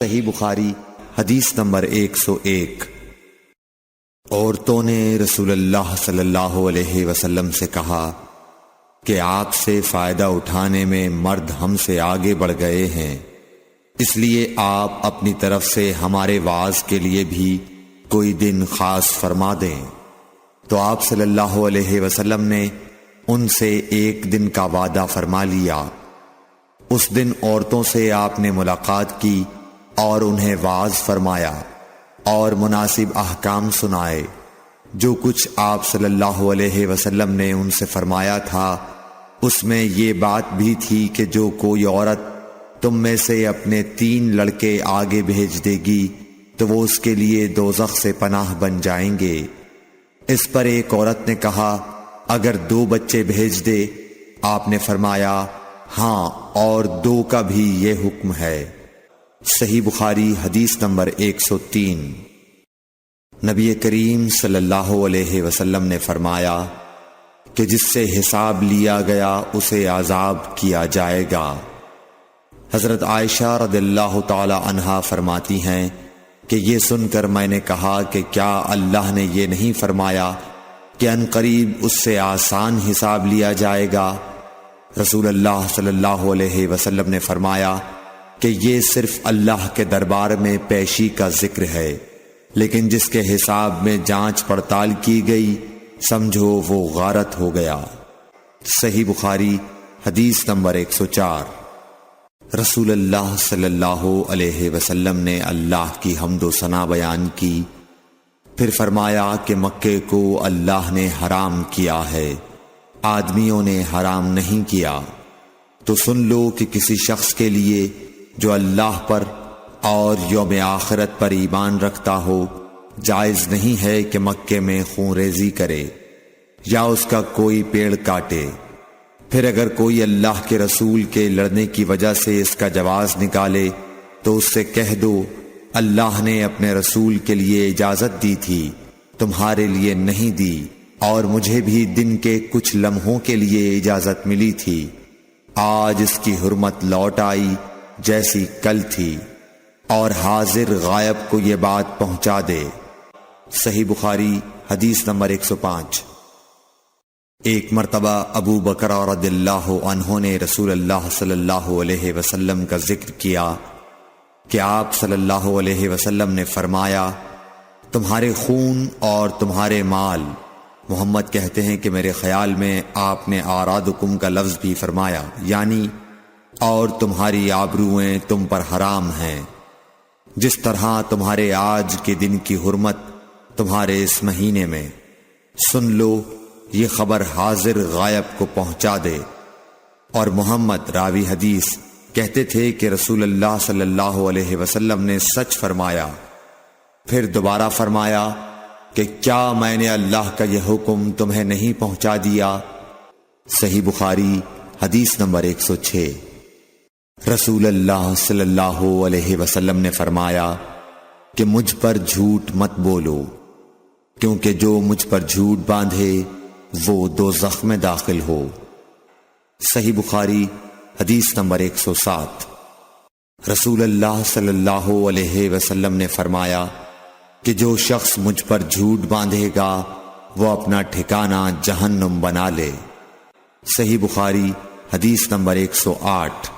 صحیح بخاری حدیث نمبر 101۔ عورتوں نے رسول اللہ صلی اللہ علیہ وسلم سے کہا کہ آپ سے فائدہ اٹھانے میں مرد ہم سے آگے بڑھ گئے ہیں، اس لیے آپ اپنی طرف سے ہمارے وعظ کے لیے بھی کوئی دن خاص فرما دیں۔ تو آپ صلی اللہ علیہ وسلم نے ان سے ایک دن کا وعدہ فرما لیا۔ اس دن عورتوں سے آپ نے ملاقات کی اور انہیں وعظ فرمایا اور مناسب احکام سنائے۔ جو کچھ آپ صلی اللہ علیہ وسلم نے ان سے فرمایا تھا اس میں یہ بات بھی تھی کہ جو کوئی عورت تم میں سے اپنے 3 لڑکے آگے بھیج دے گی تو وہ اس کے لیے دوزخ سے پناہ بن جائیں گے۔ اس پر ایک عورت نے کہا اگر 2 بچے بھیج دے؟ آپ نے فرمایا ہاں، اور 2 کا بھی یہ حکم ہے۔ صحیح بخاری حدیث نمبر 103۔ نبی کریم صلی اللہ علیہ وسلم نے فرمایا کہ جس سے حساب لیا گیا اسے عذاب کیا جائے گا۔ حضرت عائشہ رضی اللہ تعالی عنہا فرماتی ہیں کہ یہ سن کر میں نے کہا کہ کیا اللہ نے یہ نہیں فرمایا کہ ان قریب اس سے آسان حساب لیا جائے گا؟ رسول اللہ صلی اللہ علیہ وسلم نے فرمایا کہ یہ صرف اللہ کے دربار میں پیشی کا ذکر ہے، لیکن جس کے حساب میں جانچ پڑتال کی گئی سمجھو وہ غارت ہو گیا۔ صحیح بخاری حدیث نمبر 104۔ رسول اللہ صلی اللہ علیہ وسلم نے اللہ کی حمد و ثنا بیان کی، پھر فرمایا کہ مکے کو اللہ نے حرام کیا ہے، آدمیوں نے حرام نہیں کیا۔ تو سن لو کہ کسی شخص کے لیے جو اللہ پر اور یوم آخرت پر ایمان رکھتا ہو جائز نہیں ہے کہ مکے میں خون ریزی کرے یا اس کا کوئی پیڑ کاٹے۔ پھر اگر کوئی اللہ کے رسول کے لڑنے کی وجہ سے اس کا جواز نکالے تو اس سے کہہ دو اللہ نے اپنے رسول کے لیے اجازت دی تھی، تمہارے لیے نہیں دی، اور مجھے بھی دن کے کچھ لمحوں کے لیے اجازت ملی تھی، آج اس کی حرمت لوٹ آئی جیسی کل تھی، اور حاضر غائب کو یہ بات پہنچا دے۔ صحیح بخاری حدیث نمبر 105۔ ایک مرتبہ ابو بکر رضی اللہ عنہ نے رسول اللہ صلی اللہ علیہ وسلم کا ذکر کیا کہ آپ صلی اللہ علیہ وسلم نے فرمایا تمہارے خون اور تمہارے مال، محمد کہتے ہیں کہ میرے خیال میں آپ نے آرادکم کا لفظ بھی فرمایا، یعنی اور تمہاری آبروئیں تم پر حرام ہیں، جس طرح تمہارے آج کے دن کی حرمت تمہارے اس مہینے میں۔ سن لو یہ خبر حاضر غائب کو پہنچا دے۔ اور محمد راوی حدیث کہتے تھے کہ رسول اللہ صلی اللہ علیہ وسلم نے سچ فرمایا۔ پھر دوبارہ فرمایا کہ کیا میں نے اللہ کا یہ حکم تمہیں نہیں پہنچا دیا؟ صحیح بخاری حدیث نمبر 106۔ رسول اللہ صلی اللہ علیہ وسلم نے فرمایا کہ مجھ پر جھوٹ مت بولو، کیونکہ جو مجھ پر جھوٹ باندھے وہ دوزخ میں داخل ہو۔ صحیح بخاری حدیث نمبر 107۔ رسول اللہ صلی اللہ علیہ وسلم نے فرمایا کہ جو شخص مجھ پر جھوٹ باندھے گا وہ اپنا ٹھکانہ جہنم بنا لے۔ صحیح بخاری حدیث نمبر 108۔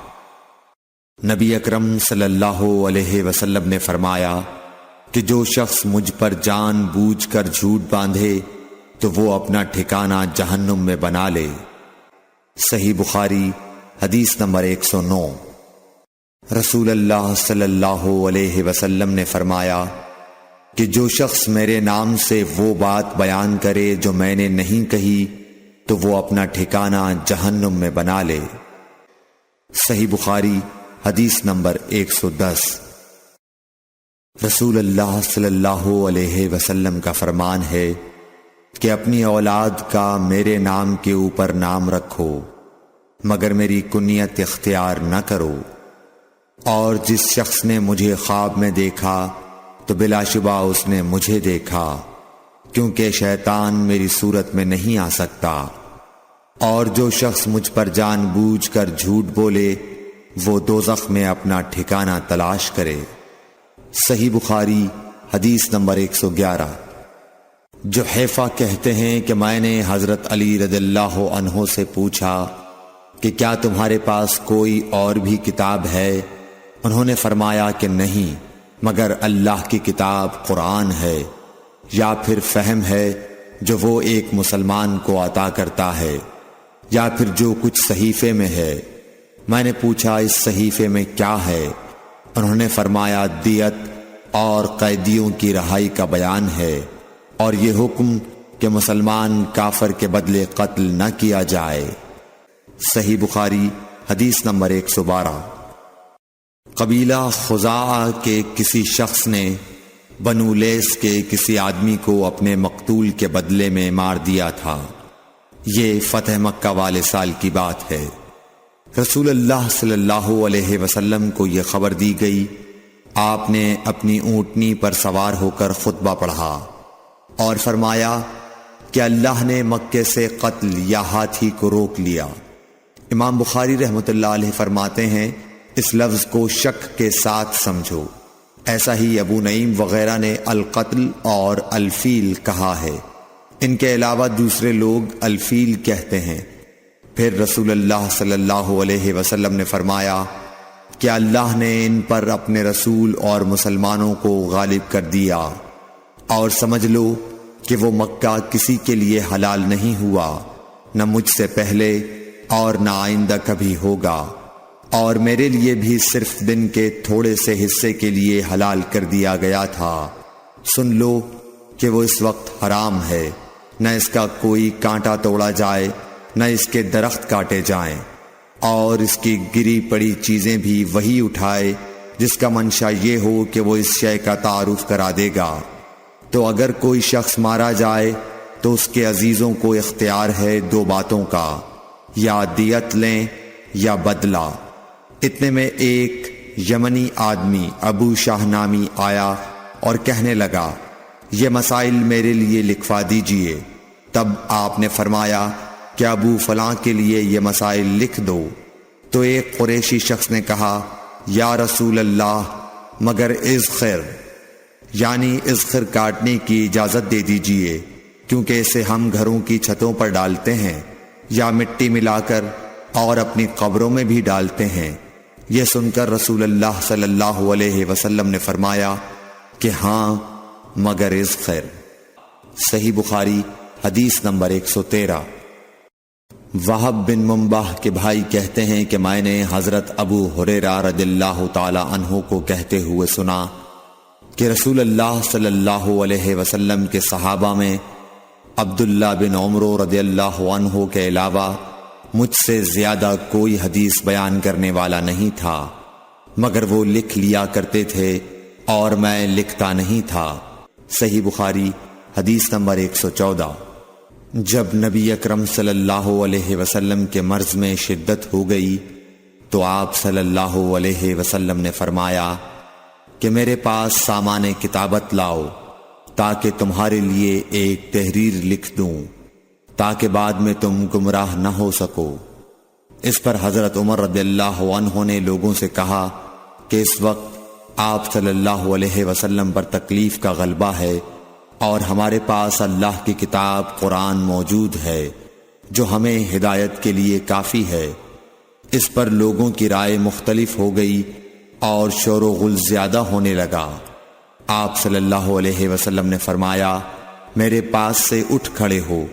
نبی اکرم صلی اللہ علیہ وسلم نے فرمایا کہ جو شخص مجھ پر جان بوجھ کر جھوٹ باندھے تو وہ اپنا ٹھکانہ جہنم میں بنا لے۔ صحیح بخاری حدیث نمبر 109۔ رسول اللہ صلی اللہ علیہ وسلم نے فرمایا کہ جو شخص میرے نام سے وہ بات بیان کرے جو میں نے نہیں کہی تو وہ اپنا ٹھکانہ جہنم میں بنا لے۔ صحیح بخاری حدیث نمبر 110۔ رسول اللہ صلی اللہ علیہ وسلم کا فرمان ہے کہ اپنی اولاد کا میرے نام کے اوپر نام رکھو مگر میری کنیت اختیار نہ کرو، اور جس شخص نے مجھے خواب میں دیکھا تو بلا شبہ اس نے مجھے دیکھا، کیونکہ شیطان میری صورت میں نہیں آ سکتا، اور جو شخص مجھ پر جان بوجھ کر جھوٹ بولے وہ دوزخ میں اپنا ٹھکانہ تلاش کرے۔ صحیح بخاری حدیث نمبر 111۔ جحیفہ کہتے ہیں کہ میں نے حضرت علی رضی اللہ عنہ سے پوچھا کہ کیا تمہارے پاس کوئی اور بھی کتاب ہے؟ انہوں نے فرمایا کہ نہیں مگر اللہ کی کتاب قرآن ہے، یا پھر فہم ہے جو وہ ایک مسلمان کو عطا کرتا ہے، یا پھر جو کچھ صحیفے میں ہے۔ میں نے پوچھا اس صحیفے میں کیا ہے؟ انہوں نے فرمایا دیت اور قیدیوں کی رہائی کا بیان ہے، اور یہ حکم کہ مسلمان کافر کے بدلے قتل نہ کیا جائے۔ صحیح بخاری حدیث نمبر 112۔ قبیلہ خزاعہ کے کسی شخص نے بنو لیس کے کسی آدمی کو اپنے مقتول کے بدلے میں مار دیا تھا۔ یہ فتح مکہ والے سال کی بات ہے۔ رسول اللہ صلی اللہ علیہ وسلم کو یہ خبر دی گئی۔ آپ نے اپنی اونٹنی پر سوار ہو کر خطبہ پڑھا اور فرمایا کہ اللہ نے مکے سے قتل یا ہاتھی کو روک لیا۔ امام بخاری رحمۃ اللہ علیہ فرماتے ہیں اس لفظ کو شک کے ساتھ سمجھو۔ ایسا ہی ابو نعیم وغیرہ نے القتل اور الفیل کہا ہے۔ ان کے علاوہ دوسرے لوگ الفیل کہتے ہیں۔ پھر رسول اللہ صلی اللہ علیہ وسلم نے فرمایا کہ اللہ نے ان پر اپنے رسول اور مسلمانوں کو غالب کر دیا، اور سمجھ لو کہ وہ مکہ کسی کے لیے حلال نہیں ہوا، نہ مجھ سے پہلے اور نہ آئندہ کبھی ہوگا، اور میرے لیے بھی صرف دن کے تھوڑے سے حصے کے لیے حلال کر دیا گیا تھا۔ سن لو کہ وہ اس وقت حرام ہے، نہ اس کا کوئی کانٹا توڑا جائے نہ اس کے درخت کاٹے جائیں، اور اس کی گری پڑی چیزیں بھی وہی اٹھائے جس کا منشا یہ ہو کہ وہ اس شے کا تعارف کرا دے گا۔ تو اگر کوئی شخص مارا جائے تو اس کے عزیزوں کو اختیار ہے دو باتوں کا، یا دیت لیں یا بدلہ۔ اتنے میں ایک یمنی آدمی ابو شاہ نامی آیا اور کہنے لگا یہ مسائل میرے لیے لکھوا دیجئے۔ تب آپ نے فرمایا کہ ابو فلاں کے لیے یہ مسائل لکھ دو۔ تو ایک قریشی شخص نے کہا یا رسول اللہ مگر اذخر، یعنی اذخر کاٹنے کی اجازت دے دیجئے، کیونکہ اسے ہم گھروں کی چھتوں پر ڈالتے ہیں یا مٹی ملا کر اور اپنی قبروں میں بھی ڈالتے ہیں۔ یہ سن کر رسول اللہ صلی اللہ علیہ وسلم نے فرمایا کہ ہاں مگر اذخر۔ صحیح بخاری حدیث نمبر 113۔ وہب بن منبح کے بھائی کہتے ہیں کہ میں نے حضرت ابو ہریرہ رضی اللہ تعالی عنہ کو کہتے ہوئے سنا کہ رسول اللہ صلی اللہ علیہ وسلم کے صحابہ میں عبداللہ بن عمر رضی اللہ عنہ کے علاوہ مجھ سے زیادہ کوئی حدیث بیان کرنے والا نہیں تھا، مگر وہ لکھ لیا کرتے تھے اور میں لکھتا نہیں تھا۔ صحیح بخاری حدیث نمبر 114۔ جب نبی اکرم صلی اللہ علیہ وسلم کے مرض میں شدت ہو گئی تو آپ صلی اللہ علیہ وسلم نے فرمایا کہ میرے پاس سامان کتابت لاؤ تاکہ تمہارے لیے ایک تحریر لکھ دوں، تاکہ بعد میں تم گمراہ نہ ہو سکو۔ اس پر حضرت عمر رضی اللہ عنہ نے لوگوں سے کہا کہ اس وقت آپ صلی اللہ علیہ وسلم پر تکلیف کا غلبہ ہے، اور ہمارے پاس اللہ کی کتاب قرآن موجود ہے جو ہمیں ہدایت کے لیے کافی ہے۔ اس پر لوگوں کی رائے مختلف ہو گئی اور شور و غل زیادہ ہونے لگا۔ آپ صلی اللہ علیہ وسلم نے فرمایا میرے پاس سے اٹھ کھڑے ہو،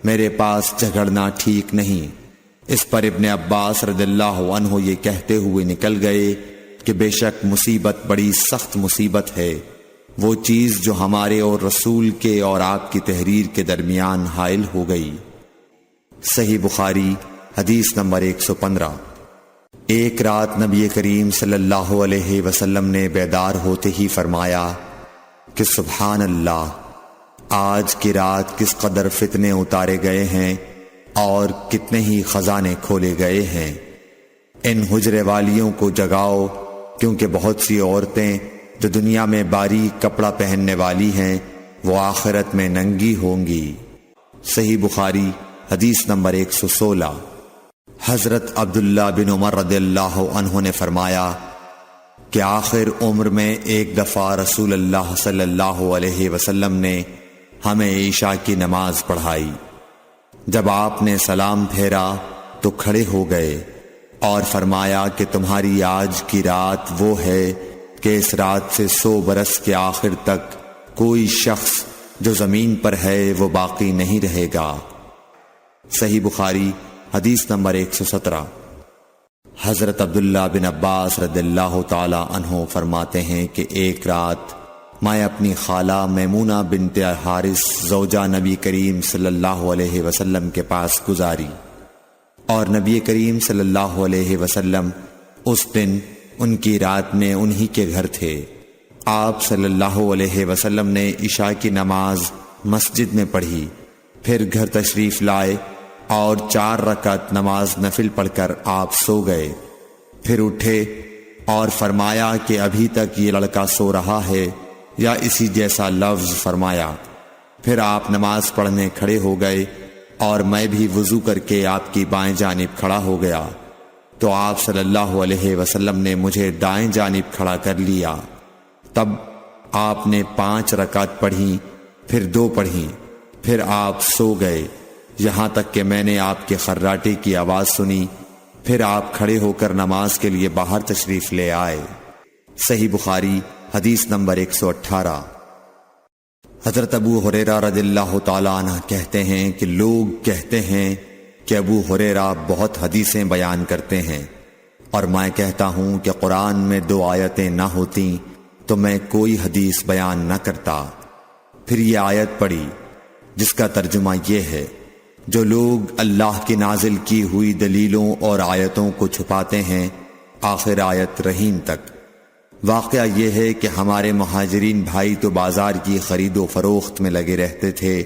میرے پاس جھگڑنا ٹھیک نہیں۔ اس پر ابن عباس رضی اللہ عنہ یہ کہتے ہوئے نکل گئے کہ بے شک مصیبت بڑی سخت مصیبت ہے، وہ چیز جو ہمارے اور رسول کے اور آپ کی تحریر کے درمیان حائل ہو گئی۔ صحیح بخاری حدیث نمبر 115۔ ایک رات نبی کریم صلی اللہ علیہ وسلم نے بیدار ہوتے ہی فرمایا کہ سبحان اللہ، آج کی رات کس قدر فتنے اتارے گئے ہیں اور کتنے ہی خزانے کھولے گئے ہیں۔ ان حجرے والیوں کو جگاؤ، کیونکہ بہت سی عورتیں جو دنیا میں باریک کپڑا پہننے والی ہیں وہ آخرت میں ننگی ہوں گی۔ صحیح بخاری حدیث نمبر 116۔ حضرت عبداللہ بن عمر رضی اللہ عنہ نے فرمایا کہ آخر عمر میں ایک دفعہ رسول اللہ صلی اللہ علیہ وسلم نے ہمیں عشاء کی نماز پڑھائی۔ جب آپ نے سلام پھیرا تو کھڑے ہو گئے اور فرمایا کہ تمہاری آج کی رات وہ ہے کہ اس رات سے 100 برس کے آخر تک کوئی شخص جو زمین پر ہے وہ باقی نہیں رہے گا۔ صحیح بخاری حدیث نمبر 117۔ حضرت عبداللہ بن عباس رضی اللہ تعالی عنہ فرماتے ہیں کہ ایک رات میں اپنی خالہ میمونہ بنت حارث زوجہ نبی کریم صلی اللہ علیہ وسلم کے پاس گزاری، اور نبی کریم صلی اللہ علیہ وسلم اس دن ان کی رات میں انہی کے گھر تھے۔ آپ صلی اللہ علیہ وسلم نے عشاء کی نماز مسجد میں پڑھی، پھر گھر تشریف لائے اور 4 رکعت نماز نفل پڑھ کر آپ سو گئے۔ پھر اٹھے اور فرمایا کہ ابھی تک یہ لڑکا سو رہا ہے یا اسی جیسا لفظ فرمایا۔ پھر آپ نماز پڑھنے کھڑے ہو گئے اور میں بھی وضو کر کے آپ کی بائیں جانب کھڑا ہو گیا، تو آپ صلی اللہ علیہ وسلم نے مجھے دائیں جانب کھڑا کر لیا۔ تب آپ نے 5 رکعت پڑھی، پھر 2 پڑھی، پھر آپ سو گئے، یہاں تک کہ میں نے آپ کے خراٹے کی آواز سنی۔ پھر آپ کھڑے ہو کر نماز کے لیے باہر تشریف لے آئے۔ صحیح بخاری حدیث نمبر 118۔ حضرت ابو ہریرہ رضی اللہ تعالیٰ عنہ کہتے ہیں کہ لوگ کہتے ہیں کہ ابو ہریرہ بہت حدیثیں بیان کرتے ہیں، اور میں کہتا ہوں کہ قرآن میں 2 آیتیں نہ ہوتیں تو میں کوئی حدیث بیان نہ کرتا۔ پھر یہ آیت پڑھی جس کا ترجمہ یہ ہے، جو لوگ اللہ کی نازل کی ہوئی دلیلوں اور آیتوں کو چھپاتے ہیں، آخر آیت رحیم تک۔ واقعہ یہ ہے کہ ہمارے مہاجرین بھائی تو بازار کی خرید و فروخت میں لگے رہتے تھے،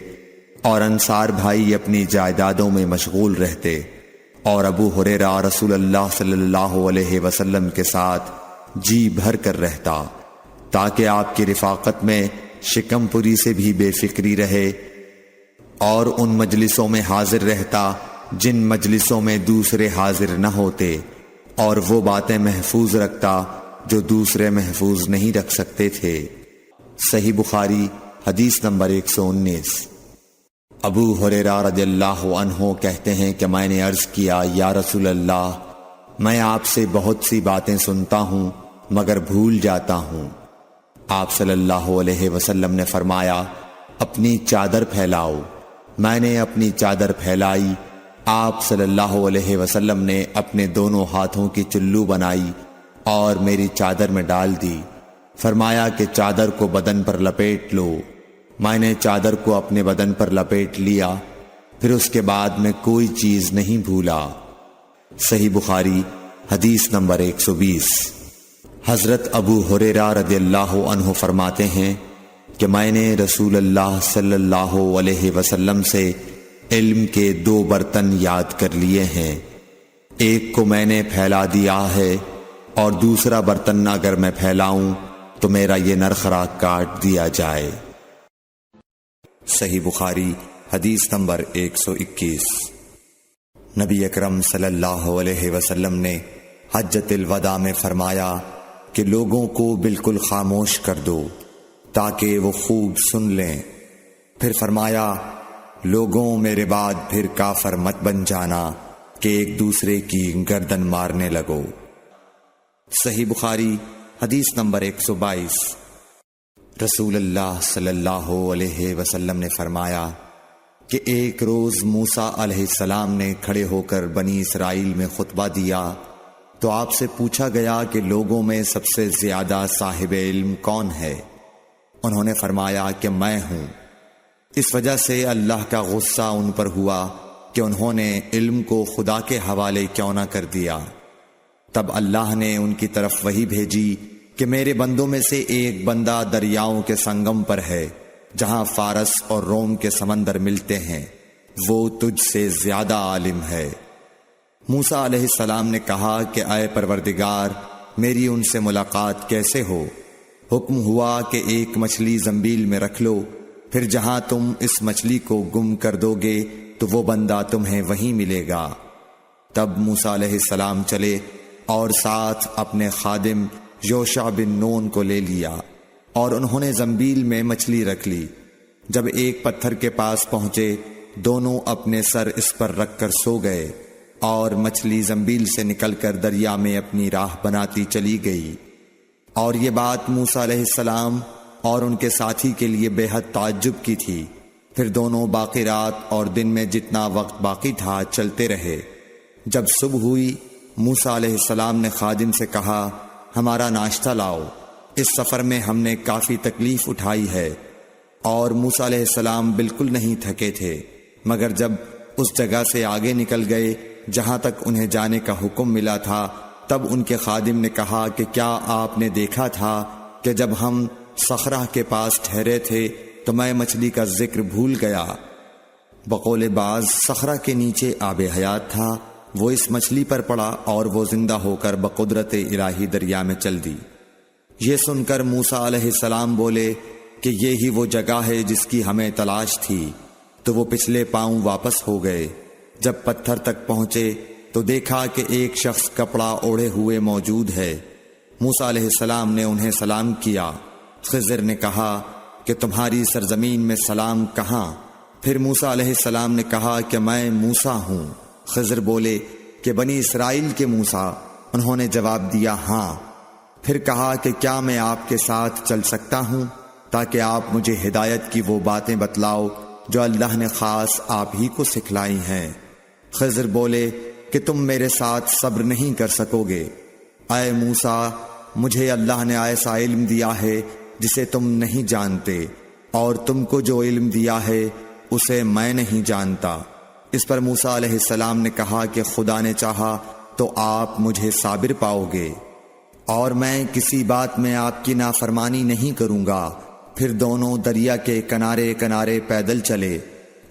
اور انصار بھائی اپنی جائیدادوں میں مشغول رہتے، اور ابو ہریرہ رسول اللہ صلی اللہ علیہ وسلم کے ساتھ جی بھر کر رہتا، تاکہ آپ کی رفاقت میں شکم پوری سے بھی بے فکری رہے، اور ان مجلسوں میں حاضر رہتا جن مجلسوں میں دوسرے حاضر نہ ہوتے، اور وہ باتیں محفوظ رکھتا جو دوسرے محفوظ نہیں رکھ سکتے تھے۔ صحیح بخاری حدیث نمبر 119۔ ابو ہریرہ رضی اللہ عنہ کہتے ہیں کہ میں نے عرض کیا، یا رسول اللہ، میں آپ سے بہت سی باتیں سنتا ہوں مگر بھول جاتا ہوں۔ آپ صلی اللہ علیہ وسلم نے فرمایا، اپنی چادر پھیلاؤ۔ میں نے اپنی چادر پھیلائی، آپ صلی اللہ علیہ وسلم نے اپنے دونوں ہاتھوں کی چلو بنائی اور میری چادر میں ڈال دی، فرمایا کہ چادر کو بدن پر لپیٹ لو۔ میں نے چادر کو اپنے بدن پر لپیٹ لیا، پھر اس کے بعد میں کوئی چیز نہیں بھولا۔ صحیح بخاری حدیث نمبر 120۔ حضرت ابو ہریرہ رضی اللہ عنہ فرماتے ہیں کہ میں نے رسول اللہ صلی اللہ علیہ وسلم سے علم کے 2 برتن یاد کر لیے ہیں، ایک کو میں نے پھیلا دیا ہے، اور دوسرا برتن اگر میں پھیلاؤں تو میرا یہ نرخرا کاٹ دیا جائے۔ صحیح بخاری حدیث نمبر 121۔ نبی اکرم صلی اللہ علیہ وسلم نے حجۃ الوداع میں فرمایا کہ لوگوں کو بالکل خاموش کر دو تاکہ وہ خوب سن لیں۔ پھر فرمایا، لوگوں میرے بعد پھر کافر مت بن جانا کہ ایک دوسرے کی گردن مارنے لگو۔ صحیح بخاری حدیث نمبر 122۔ رسول اللہ صلی اللہ علیہ وسلم نے فرمایا کہ ایک روز موسیٰ علیہ السلام نے کھڑے ہو کر بنی اسرائیل میں خطبہ دیا تو آپ سے پوچھا گیا کہ لوگوں میں سب سے زیادہ صاحب علم کون ہے؟ انہوں نے فرمایا کہ میں ہوں۔ اس وجہ سے اللہ کا غصہ ان پر ہوا کہ انہوں نے علم کو خدا کے حوالے کیوں نہ کر دیا۔ تب اللہ نے ان کی طرف وحی بھیجی کہ میرے بندوں میں سے ایک بندہ دریاؤں کے سنگم پر ہے جہاں فارس اور روم کے سمندر ملتے ہیں، وہ تجھ سے زیادہ عالم ہے۔ موسیٰ علیہ السلام نے کہا کہ اے پروردگار، میری ان سے ملاقات کیسے ہو؟ حکم ہوا کہ ایک مچھلی زنبیل میں رکھ لو، پھر جہاں تم اس مچھلی کو گم کر دو گے تو وہ بندہ تمہیں وہیں ملے گا۔ تب موسیٰ علیہ السلام چلے اور ساتھ اپنے خادم یوشع بن نون کو لے لیا اور انہوں نے زنبیل میں مچھلی رکھ لی۔ جب ایک پتھر کے پاس پہنچے دونوں اپنے سر اس پر رکھ کر سو گئے اور مچھلی زنبیل سے نکل کر دریا میں اپنی راہ بناتی چلی گئی۔ اور یہ بات موسیٰ علیہ السلام اور ان کے ساتھی کے لیے بے حد تعجب کی تھی۔ پھر دونوں باقی رات اور دن میں جتنا وقت باقی تھا چلتے رہے۔ جب صبح ہوئی موسیٰ علیہ السلام نے خادم سے کہا ہمارا ناشتہ لاؤ، اس سفر میں ہم نے کافی تکلیف اٹھائی ہے۔ اور موسیٰ علیہ السلام بالکل نہیں تھکے تھے، مگر جب اس جگہ سے آگے نکل گئے جہاں تک انہیں جانے کا حکم ملا تھا تب ان کے خادم نے کہا کہ کیا آپ نے دیکھا تھا کہ جب ہم صخرہ کے پاس ٹھہرے تھے تو میں مچھلی کا ذکر بھول گیا۔ بقول بعض صخرہ کے نیچے آب حیات تھا، وہ اس مچھلی پر پڑا اور وہ زندہ ہو کر بقدرت الہی دریا میں چل دی۔ یہ سن کر موسیٰ علیہ السلام بولے کہ یہی وہ جگہ ہے جس کی ہمیں تلاش تھی، تو وہ پچھلے پاؤں واپس ہو گئے۔ جب پتھر تک پہنچے تو دیکھا کہ ایک شخص کپڑا اوڑھے ہوئے موجود ہے۔ موسیٰ علیہ السلام نے انہیں سلام کیا۔ خضر نے کہا کہ تمہاری سرزمین میں سلام کہاں؟ پھر موسیٰ علیہ السلام نے کہا کہ میں موسیٰ ہوں۔ خضر بولے کہ بنی اسرائیل کے موسیٰ؟ انہوں نے جواب دیا ہاں۔ پھر کہا کہ کیا میں آپ کے ساتھ چل سکتا ہوں تاکہ آپ مجھے ہدایت کی وہ باتیں بتلاؤ جو اللہ نے خاص آپ ہی کو سکھلائی ہیں۔ خضر بولے کہ تم میرے ساتھ صبر نہیں کر سکو گے۔ اے موسیٰ، مجھے اللہ نے ایسا علم دیا ہے جسے تم نہیں جانتے، اور تم کو جو علم دیا ہے اسے میں نہیں جانتا۔ اس پر موسیٰ علیہ السلام نے کہا کہ خدا نے چاہا تو آپ مجھے صابر پاؤ گے، اور میں کسی بات میں آپ کی نافرمانی نہیں کروں گا۔ پھر دونوں دریا کے کنارے کنارے پیدل چلے۔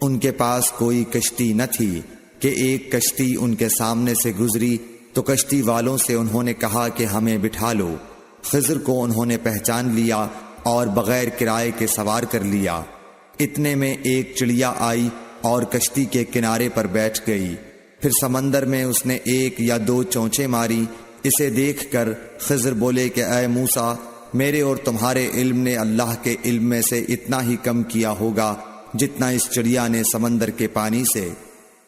ان کے پاس کوئی کشتی نہ تھی کہ ایک کشتی ان کے سامنے سے گزری تو کشتی والوں سے انہوں نے کہا کہ ہمیں بٹھا لو۔ خضر کو انہوں نے پہچان لیا اور بغیر کرائے کے سوار کر لیا۔ اتنے میں ایک چڑیا آئی اور کشتی کے کنارے پر بیٹھ گئی۔ پھر سمندر میں اس نے ایک یا دو چونچیں ماری۔ اسے دیکھ کر خضر بولے کہ اے موسیٰ، میرے اور تمہارے علم نے اللہ کے علم میں سے اتنا ہی کم کیا ہوگا جتنا اس چڑیا نے سمندر کے پانی سے۔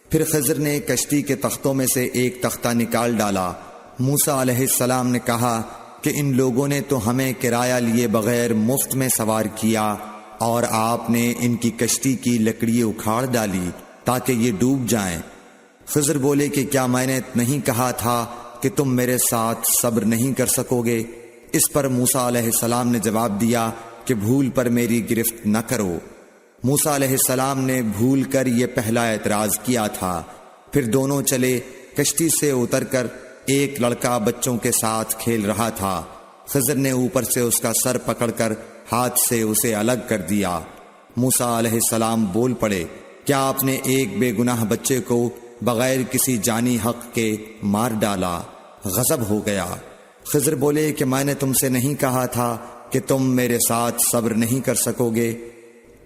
پھر خضر نے کشتی کے تختوں میں سے ایک تختہ نکال ڈالا۔ موسیٰ علیہ السلام نے کہا کہ ان لوگوں نے تو ہمیں کرایہ لیے بغیر مفت میں سوار کیا، اور آپ نے ان کی کشتی کی لکڑی اکھاڑ ڈالی تاکہ یہ ڈوب جائیں۔ خضر بولے کہ کیا میں نے نہیں کہا تھا کہ تم میرے ساتھ صبر نہیں کر سکو گے؟ اس پر موسیٰ علیہ السلام نے جواب دیا کہ بھول پر میری گرفت نہ کرو۔ موسیٰ علیہ السلام نے بھول کر یہ پہلا اعتراض کیا تھا۔ پھر دونوں چلے۔ کشتی سے اتر کر ایک لڑکا بچوں کے ساتھ کھیل رہا تھا۔ خضر نے اوپر سے اس کا سر پکڑ کر ہاتھ سے اسے الگ کر دیا۔ موسیٰ علیہ السلام بول پڑے، کیا آپ نے ایک بے گناہ بچے کو بغیر کسی جانی حق کے مار ڈالا؟ غضب ہو گیا۔ خضر بولے کہ میں نے تم سے نہیں کہا تھا کہ تم میرے ساتھ صبر نہیں کر سکو گے؟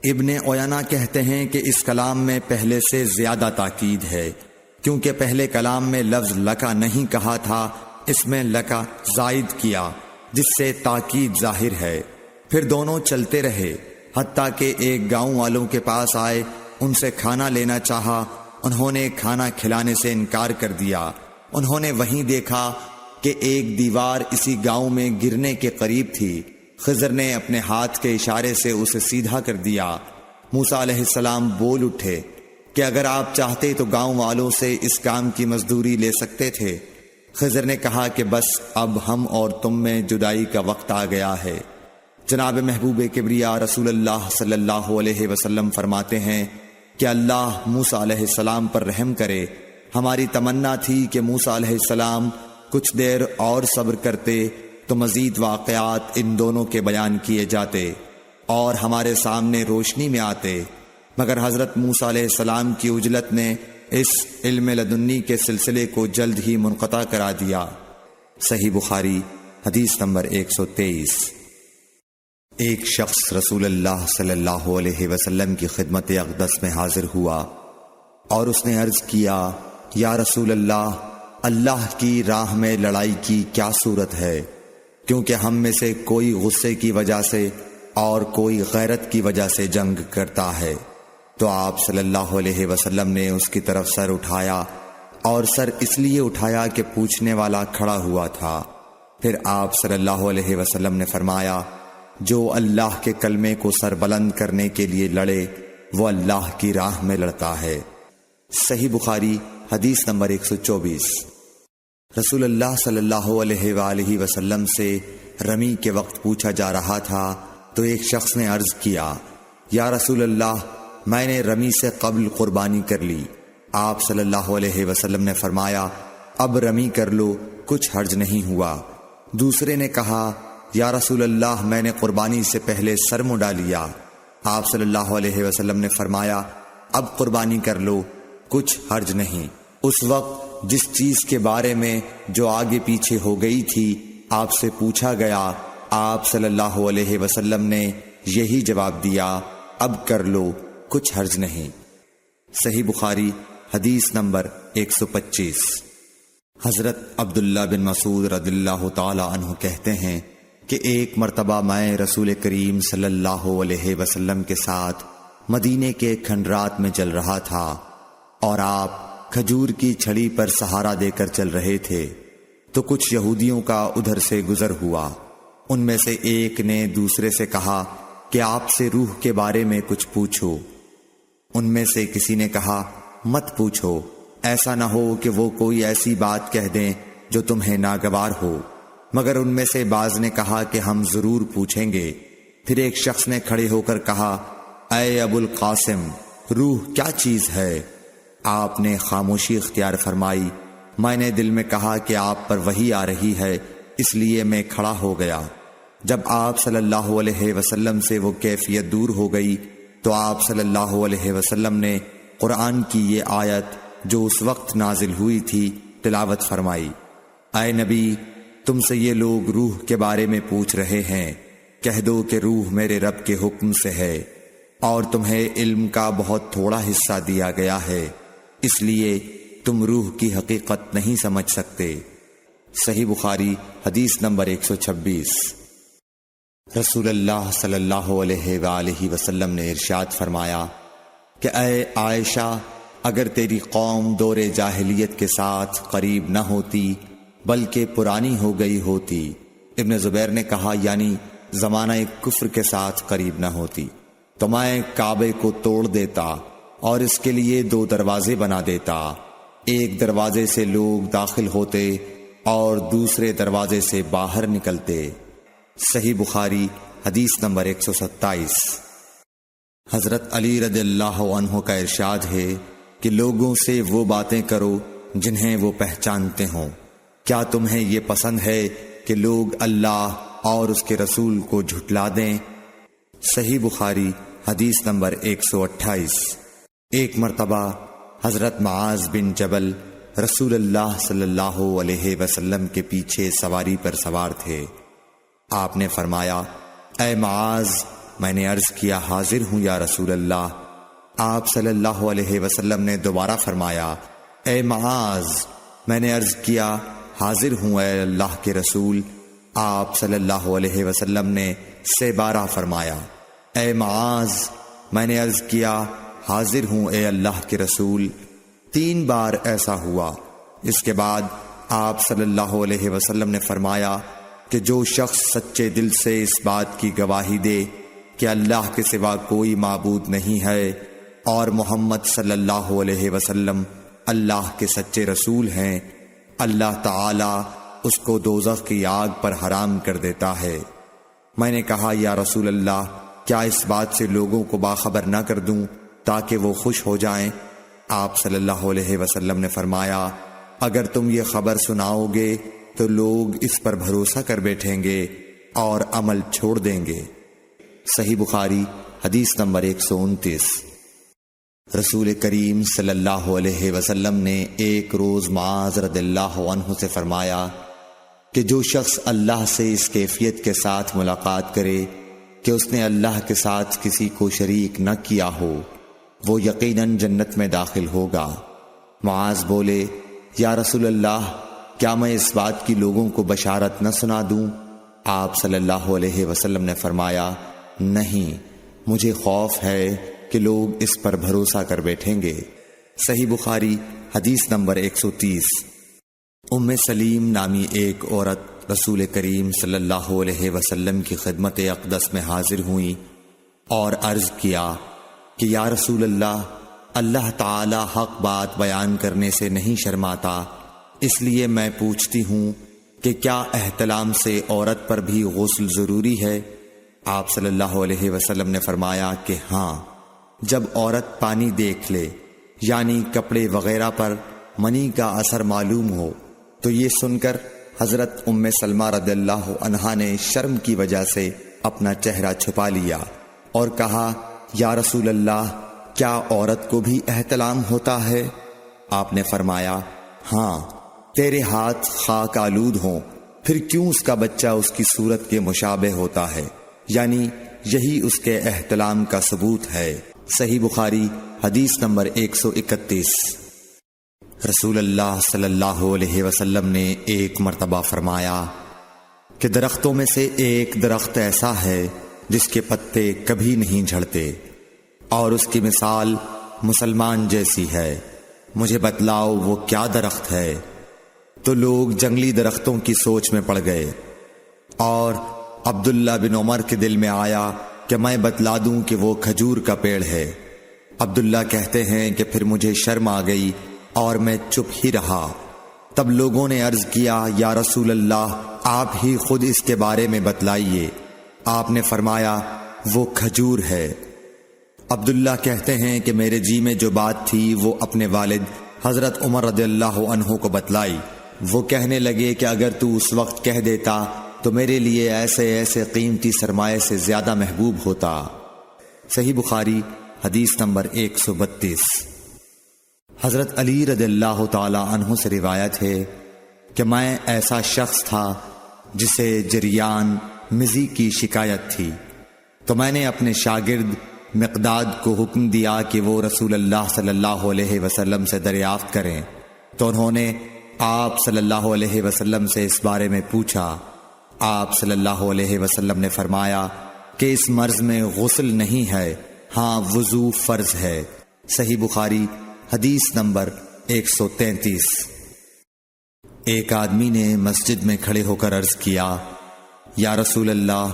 ابن عیینہ کہتے ہیں کہ اس کلام میں پہلے سے زیادہ تاکید ہے، کیونکہ پہلے کلام میں لفظ لکا نہیں کہا تھا، اس میں لکا زائد کیا، جس سے تاکید ظاہر ہے۔ پھر دونوں چلتے رہے حتیٰ کہ ایک گاؤں والوں کے پاس آئے۔ ان سے کھانا لینا چاہا، انہوں نے کھانا کھلانے سے انکار کر دیا۔ انہوں نے وہیں دیکھا کہ ایک دیوار اسی گاؤں میں گرنے کے قریب تھی۔ خضر نے اپنے ہاتھ کے اشارے سے اسے سیدھا کر دیا۔ موسیٰ علیہ السلام بول اٹھے کہ اگر آپ چاہتے تو گاؤں والوں سے اس کام کی مزدوری لے سکتے تھے۔ خضر نے کہا کہ بس اب ہم اور تم میں جدائی کا وقت آ گیا ہے۔ جناب محبوب کبریا رسول اللہ صلی اللہ علیہ وسلم فرماتے ہیں کہ اللہ موسیٰ علیہ السلام پر رحم کرے۔ ہماری تمنا تھی کہ موسیٰ علیہ السلام کچھ دیر اور صبر کرتے تو مزید واقعات ان دونوں کے بیان کیے جاتے اور ہمارے سامنے روشنی میں آتے، مگر حضرت موسیٰ علیہ السلام کی عجلت نے اس علم لدنی کے سلسلے کو جلد ہی منقطع کرا دیا۔ صحیح بخاری حدیث نمبر 123۔ ایک شخص رسول اللہ صلی اللہ علیہ وسلم کی خدمت اقدس میں حاضر ہوا اور اس نے عرض کیا، یا رسول اللہ، اللہ کی راہ میں لڑائی کی کیا صورت ہے؟ کیونکہ ہم میں سے کوئی غصے کی وجہ سے اور کوئی غیرت کی وجہ سے جنگ کرتا ہے۔ تو آپ صلی اللہ علیہ وسلم نے اس کی طرف سر اٹھایا، اور سر اس لیے اٹھایا کہ پوچھنے والا کھڑا ہوا تھا۔ پھر آپ صلی اللہ علیہ وسلم نے فرمایا، جو اللہ کے کلمے کو سر بلند کرنے کے لیے لڑے وہ اللہ کی راہ میں لڑتا ہے۔ صحیح بخاری حدیث نمبر 124۔ رسول اللہ صلی اللہ علیہ وآلہ وسلم سے رمی کے وقت پوچھا جا رہا تھا تو ایک شخص نے عرض کیا، یا رسول اللہ، میں نے رمی سے قبل قربانی کر لی۔ آپ صلی اللہ علیہ وسلم نے فرمایا، اب رمی کر لو، کچھ حرج نہیں ہوا۔ دوسرے نے کہا، یا رسول اللہ، میں نے قربانی سے پہلے سر مڈا لیا۔ آپ صلی اللہ علیہ وسلم نے فرمایا، اب قربانی کر لو، کچھ حرج نہیں۔ اس وقت جس چیز کے بارے میں جو آگے پیچھے ہو گئی تھی آپ سے پوچھا گیا، آپ صلی اللہ علیہ وسلم نے یہی جواب دیا، اب کر لو، کچھ حرج نہیں۔ صحیح بخاری حدیث نمبر 125۔ حضرت عبداللہ بن مسعود رضی اللہ تعالی عنہ کہتے ہیں کہ ایک مرتبہ میں رسول کریم صلی اللہ علیہ وسلم کے ساتھ مدینے کے کھنڈرات میں چل رہا تھا، اور آپ کھجور کی چھڑی پر سہارا دے کر چل رہے تھے، تو کچھ یہودیوں کا ادھر سے گزر ہوا۔ ان میں سے ایک نے دوسرے سے کہا کہ آپ سے روح کے بارے میں کچھ پوچھو۔ ان میں سے کسی نے کہا، مت پوچھو، ایسا نہ ہو کہ وہ کوئی ایسی بات کہہ دیں جو تمہیں ناگوار ہو۔ مگر ان میں سے بعض نے کہا کہ ہم ضرور پوچھیں گے۔ پھر ایک شخص نے کھڑے ہو کر کہا، اے ابو القاسم، روح کیا چیز ہے؟ آپ نے خاموشی اختیار فرمائی۔ میں نے دل میں کہا کہ آپ پر وحی آ رہی ہے، اس لیے میں کھڑا ہو گیا۔ جب آپ صلی اللہ علیہ وسلم سے وہ کیفیت دور ہو گئی تو آپ صلی اللہ علیہ وسلم نے قرآن کی یہ آیت جو اس وقت نازل ہوئی تھی تلاوت فرمائی، اے نبی، تم سے یہ لوگ روح کے بارے میں پوچھ رہے ہیں، کہہ دو کہ روح میرے رب کے حکم سے ہے، اور تمہیں علم کا بہت تھوڑا حصہ دیا گیا ہے، اس لیے تم روح کی حقیقت نہیں سمجھ سکتے۔ صحیح بخاری حدیث نمبر 126۔ رسول اللہ صلی اللہ علیہ وآلہ وسلم نے ارشاد فرمایا کہ اے عائشہ، اگر تیری قوم دور جاہلیت کے ساتھ قریب نہ ہوتی بلکہ پرانی ہو گئی ہوتی، ابن زبیر نے کہا یعنی زمانہ کفر کے ساتھ قریب نہ ہوتی، تو میں کعبے کو توڑ دیتا اور اس کے لیے 2 دروازے بنا دیتا، ایک دروازے سے لوگ داخل ہوتے اور دوسرے دروازے سے باہر نکلتے۔ صحیح بخاری حدیث نمبر 127۔ حضرت علی رضی اللہ عنہ کا ارشاد ہے کہ لوگوں سے وہ باتیں کرو جنہیں وہ پہچانتے ہوں۔ کیا تمہیں یہ پسند ہے کہ لوگ اللہ اور اس کے رسول کو جھٹلا دیں؟ صحیح بخاری حدیث نمبر 128۔ ایک مرتبہ حضرت معاذ بن جبل رسول اللہ صلی اللہ علیہ وسلم کے پیچھے سواری پر سوار تھے۔ آپ نے فرمایا، اے معاذ، میں نے عرض کیا حاضر ہوں یا رسول اللہ۔ آپ صلی اللہ علیہ وسلم نے دوبارہ فرمایا، اے معاذ، میں نے عرض کیا حاضر ہوں اے اللہ کے رسول۔ آپ صلی اللہ علیہ وسلم نے 12 فرمایا، اے معاذ، میں نے عرض کیا حاضر ہوں اے اللہ کے رسول۔ 3 بار ایسا ہوا۔ اس کے بعد آپ صلی اللہ علیہ وسلم نے فرمایا کہ جو شخص سچے دل سے اس بات کی گواہی دے کہ اللہ کے سوا کوئی معبود نہیں ہے اور محمد صلی اللہ علیہ وسلم اللہ کے سچے رسول ہیں، اللہ تعالی اس کو دوزخ کی آگ پر حرام کر دیتا ہے۔ میں نے کہا، یا رسول اللہ، کیا اس بات سے لوگوں کو باخبر نہ کر دوں تاکہ وہ خوش ہو جائیں؟ آپ صلی اللہ علیہ وسلم نے فرمایا، اگر تم یہ خبر سناؤ گے تو لوگ اس پر بھروسہ کر بیٹھیں گے اور عمل چھوڑ دیں گے۔ صحیح بخاری حدیث نمبر 129۔ رسول کریم صلی اللہ علیہ وسلم نے ایک روز معاذ رضی اللہ عنہ سے فرمایا کہ جو شخص اللہ سے اس کیفیت کے ساتھ ملاقات کرے کہ اس نے اللہ کے ساتھ کسی کو شریک نہ کیا ہو، وہ یقیناً جنت میں داخل ہوگا۔ معاذ بولے، یا رسول اللہ، کیا میں اس بات کی لوگوں کو بشارت نہ سنا دوں؟ آپ صلی اللہ علیہ وسلم نے فرمایا، نہیں، مجھے خوف ہے کہ لوگ اس پر بھروسہ کر بیٹھیں گے۔ صحیح بخاری حدیث نمبر 130۔ ام سلیم نامی ایک عورت رسول کریم صلی اللہ علیہ وسلم کی خدمت اقدس میں حاضر ہوئیں اور عرض کیا کہ یا رسول اللہ، اللہ تعالی حق بات بیان کرنے سے نہیں شرماتا، اس لیے میں پوچھتی ہوں کہ کیا احتلام سے عورت پر بھی غسل ضروری ہے؟ آپ صلی اللہ علیہ وسلم نے فرمایا کہ ہاں، جب عورت پانی دیکھ لے، یعنی کپڑے وغیرہ پر منی کا اثر معلوم ہو۔ تو یہ سن کر حضرت ام سلمہ رضی اللہ عنہا نے شرم کی وجہ سے اپنا چہرہ چھپا لیا اور کہا، یا رسول اللہ، کیا عورت کو بھی احتلام ہوتا ہے؟ آپ نے فرمایا، ہاں، تیرے ہاتھ خاک آلود ہوں، پھر کیوں اس کا بچہ اس کی صورت کے مشابہ ہوتا ہے؟ یعنی یہی اس کے احتلام کا ثبوت ہے۔ صحیح بخاری حدیث نمبر 131۔ رسول اللہ صلی اللہ علیہ وسلم نے ایک مرتبہ فرمایا کہ درختوں میں سے ایک درخت ایسا ہے جس کے پتے کبھی نہیں جھڑتے، اور اس کی مثال مسلمان جیسی ہے، مجھے بتلاؤ وہ کیا درخت ہے؟ تو لوگ جنگلی درختوں کی سوچ میں پڑ گئے، اور عبداللہ بن عمر کے دل میں آیا کہ میں بتلا دوں کہ وہ کھجور کا پیڑ ہے۔ عبداللہ کہتے ہیں کہ پھر مجھے شرم آ گئی اور میں چپ ہی رہا۔ تب لوگوں نے عرض کیا، یا رسول اللہ، آپ ہی خود اس کے بارے میں بتلائیے۔ آپ نے فرمایا، وہ کھجور ہے۔ عبداللہ کہتے ہیں کہ میرے جی میں جو بات تھی وہ اپنے والد حضرت عمر رضی اللہ عنہ کو بتلائی۔ وہ کہنے لگے کہ اگر تو اس وقت کہہ دیتا تو میرے لیے ایسے ایسے قیمتی سرمایے سے زیادہ محبوب ہوتا۔ صحیح بخاری حدیث نمبر 132۔ حضرت علی رضی اللہ تعالی عنہ سے روایت ہے کہ میں ایسا شخص تھا جسے جریان مزی کی شکایت تھی، تو میں نے اپنے شاگرد مقداد کو حکم دیا کہ وہ رسول اللہ صلی اللہ علیہ وسلم سے دریافت کریں، تو انہوں نے آپ صلی اللہ علیہ وسلم سے اس بارے میں پوچھا۔ آپ صلی اللہ علیہ وسلم نے فرمایا کہ اس مرض میں غسل نہیں ہے، ہاں وضو فرض ہے۔ صحیح بخاری حدیث نمبر 133۔ ایک آدمی نے مسجد میں کھڑے ہو کر عرض کیا، یا رسول اللہ،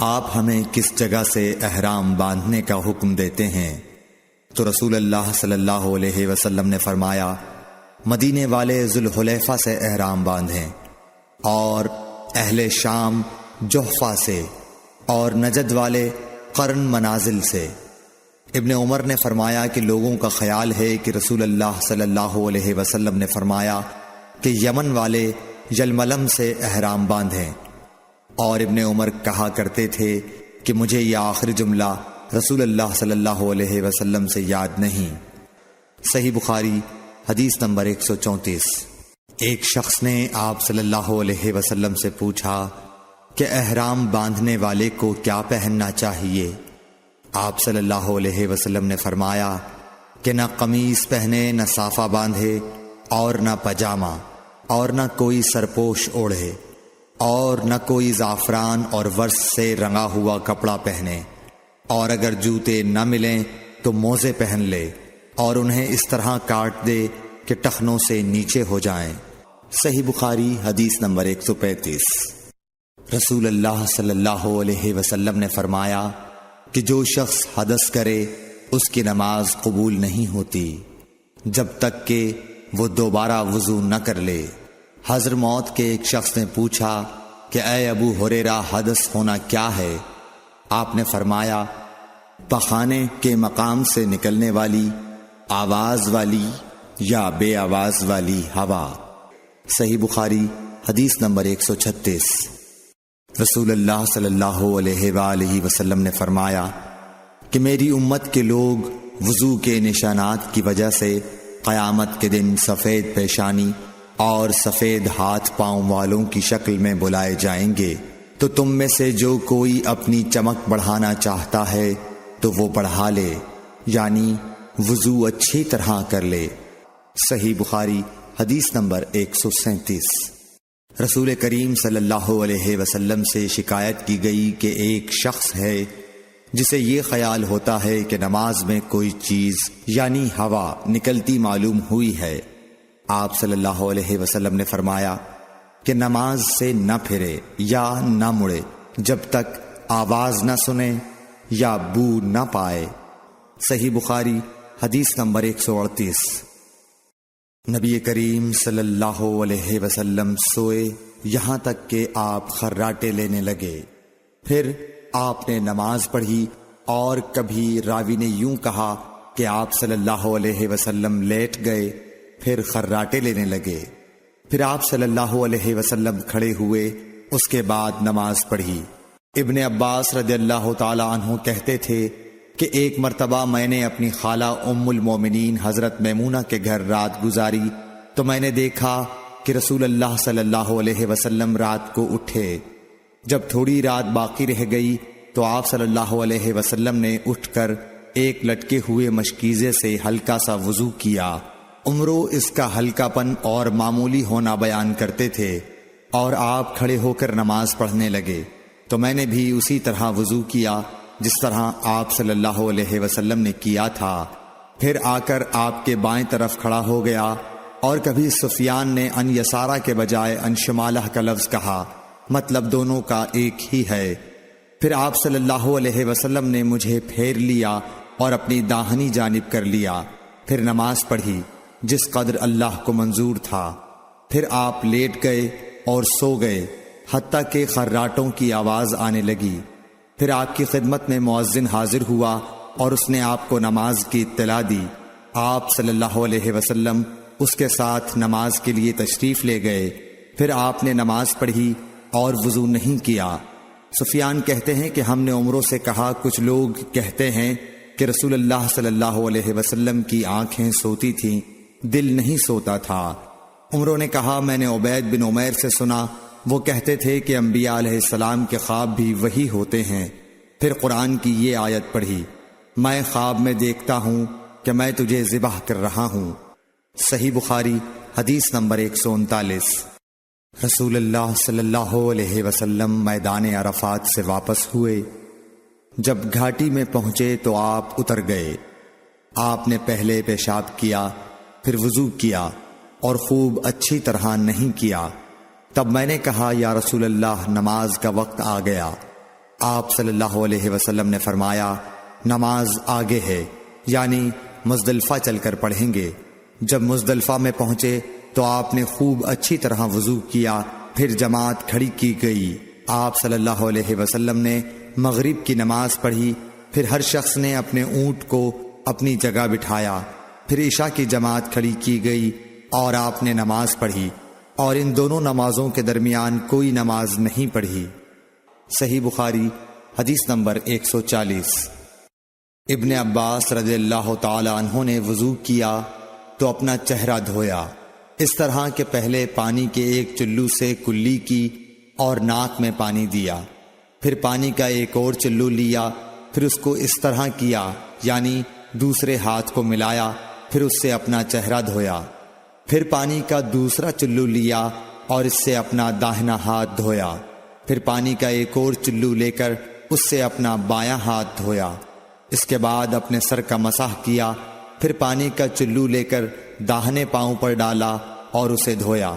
آپ ہمیں کس جگہ سے احرام باندھنے کا حکم دیتے ہیں؟ تو رسول اللہ صلی اللہ علیہ وسلم نے فرمایا، مدینے والے ذوالحلیفہ سے احرام باندھیں، اور اہل شام جحفہ سے، اور نجد والے قرن منازل سے۔ ابن عمر نے فرمایا کہ لوگوں کا خیال ہے کہ رسول اللہ صلی اللہ علیہ وسلم نے فرمایا کہ یمن والے یلملم سے احرام باندھیں، اور ابن عمر کہا کرتے تھے کہ مجھے یہ آخری جملہ رسول اللہ صلی اللہ علیہ وسلم سے یاد نہیں۔ صحیح بخاری حدیث نمبر 134۔ ایک شخص نے آپ صلی اللہ علیہ وسلم سے پوچھا کہ احرام باندھنے والے کو کیا پہننا چاہیے؟ آپ صلی اللہ علیہ وسلم نے فرمایا کہ نہ قمیص پہنے، نہ صافہ باندھے، اور نہ پجامہ، اور نہ کوئی سرپوش اوڑھے، اور نہ کوئی زعفران اور ورس سے رنگا ہوا کپڑا پہنے، اور اگر جوتے نہ ملیں تو موزے پہن لے، اور انہیں اس طرح کاٹ دے کہ ٹخنوں سے نیچے ہو جائیں۔ صحیح بخاری حدیث نمبر 135۔ رسول اللہ صلی اللہ علیہ وسلم نے فرمایا کہ جو شخص حدث کرے اس کی نماز قبول نہیں ہوتی جب تک کہ وہ دوبارہ وضو نہ کر لے۔ حضرموت کے ایک شخص نے پوچھا کہ اے ابو ہریرہ، حدث ہونا کیا ہے؟ آپ نے فرمایا، پخانے کے مقام سے نکلنے والی آواز والی یا بے آواز والی ہوا۔ صحیح بخاری حدیث نمبر 136۔ رسول اللہ صلی اللہ علیہ وآلہ وسلم نے فرمایا کہ میری امت کے لوگ وضو کے نشانات کی وجہ سے قیامت کے دن سفید پیشانی اور سفید ہاتھ پاؤں والوں کی شکل میں بلائے جائیں گے، تو تم میں سے جو کوئی اپنی چمک بڑھانا چاہتا ہے تو وہ بڑھا لے، یعنی وضو اچھی طرح کر لے۔ صحیح بخاری حدیث نمبر 137۔ رسول کریم صلی اللہ علیہ وسلم سے شکایت کی گئی کہ ایک شخص ہے جسے یہ خیال ہوتا ہے کہ نماز میں کوئی چیز یعنی ہوا نکلتی معلوم ہوئی ہے۔ آپ صلی اللہ علیہ وسلم نے فرمایا کہ نماز سے نہ پھرے یا نہ مڑے جب تک آواز نہ سنے یا بو نہ پائے۔ صحیح بخاری حدیث نمبر 138۔ نبی کریم صلی اللہ علیہ وسلم سوئے یہاں تک کہ آپ خراٹے لینے لگے، پھر آپ نے نماز پڑھی، اور کبھی راوی نے یوں کہا کہ آپ صلی اللہ علیہ وسلم لیٹ گئے پھر خراٹے لینے لگے، پھر آپ صلی اللہ علیہ وسلم کھڑے ہوئے، اس کے بعد نماز پڑھی۔ ابن عباس رضی اللہ تعالی عنہ کہتے تھے کہ ایک مرتبہ میں نے اپنی خالہ ام المومنین حضرت میمونہ کے گھر رات گزاری تو میں نے دیکھا کہ رسول اللہ صلی اللہ علیہ وسلم رات کو اٹھے۔ جب تھوڑی رات باقی رہ گئی تو آپ صلی اللہ علیہ وسلم نے اٹھ کر ایک لٹکے ہوئے مشکیزے سے ہلکا سا وضو کیا۔ عمرو اس کا ہلکا پن اور معمولی ہونا بیان کرتے تھے، اور آپ کھڑے ہو کر نماز پڑھنے لگے تو میں نے بھی اسی طرح وضو کیا جس طرح آپ صلی اللہ علیہ وسلم نے کیا تھا، پھر آ کر آپ کے بائیں طرف کھڑا ہو گیا، اور کبھی سفیان نے ان یسارہ کے بجائے ان شمالہ کا لفظ کہا، مطلب دونوں کا ایک ہی ہے۔ پھر آپ صلی اللہ علیہ وسلم نے مجھے پھیر لیا اور اپنی داہنی جانب کر لیا، پھر نماز پڑھی جس قدر اللہ کو منظور تھا، پھر آپ لیٹ گئے اور سو گئے حتیٰ کہ خراٹوں کی آواز آنے لگی۔ پھر آپ کی خدمت میں مؤذن حاضر ہوا اور اس نے آپ کو نماز کی اطلاع دی۔ آپ صلی اللہ علیہ وسلم اس کے ساتھ نماز کے لیے تشریف لے گئے، پھر آپ نے نماز پڑھی اور وضو نہیں کیا۔ سفیان کہتے ہیں کہ ہم نے عمرو سے کہا، کچھ لوگ کہتے ہیں کہ رسول اللہ صلی اللہ علیہ وسلم کی آنکھیں سوتی تھیں، دل نہیں سوتا تھا۔ عمرو نے کہا، میں نے عبید بن عمیر سے سنا، وہ کہتے تھے کہ انبیاء علیہ السلام کے خواب بھی وہی ہوتے ہیں۔ پھر قرآن کی یہ آیت پڑھی، میں خواب میں دیکھتا ہوں کہ میں تجھے ذبح کر رہا ہوں۔ صحیح بخاری حدیث نمبر 139۔ رسول اللہ صلی اللہ علیہ وسلم میدان عرفات سے واپس ہوئے۔ جب گھاٹی میں پہنچے تو آپ اتر گئے۔ آپ نے پہلے پیشاب کیا، پھر وضو کیا، اور خوب اچھی طرح نہیں کیا۔ تب میں نے کہا، یا رسول اللہ، نماز کا وقت آ گیا۔ آپ صلی اللہ علیہ وسلم نے فرمایا، نماز آگے ہے، یعنی مزدلفہ چل کر پڑھیں گے۔ جب مزدلفہ میں پہنچے تو آپ نے خوب اچھی طرح وضو کیا، پھر جماعت کھڑی کی گئی۔ آپ صلی اللہ علیہ وسلم نے مغرب کی نماز پڑھی، پھر ہر شخص نے اپنے اونٹ کو اپنی جگہ بٹھایا، پھر عشاء کی جماعت کھڑی کی گئی اور آپ نے نماز پڑھی، اور ان دونوں نمازوں کے درمیان کوئی نماز نہیں پڑھی۔ صحیح بخاری حدیث نمبر 140۔ ابن عباس رضی اللہ تعالی عنہ نے وضو کیا تو اپنا چہرہ دھویا، اس طرح کہ پہلے پانی کے ایک چلو سے کلی کی اور ناک میں پانی دیا، پھر پانی کا ایک اور چلو لیا، پھر اس کو اس طرح کیا، یعنی دوسرے ہاتھ کو ملایا، پھر اس سے اپنا چہرہ دھویا، پھر پانی کا دوسرا چلو لیا اور اس سے اپنا داہنا ہاتھ دھویا، پھر پانی کا ایک اور چلو لے کر اس سے اپنا بایاں ہاتھ دھویا، اس کے بعد اپنے سر کا مسح کیا، پھر پانی کا چلو لے کر داہنے پاؤں پر ڈالا اور اسے دھویا،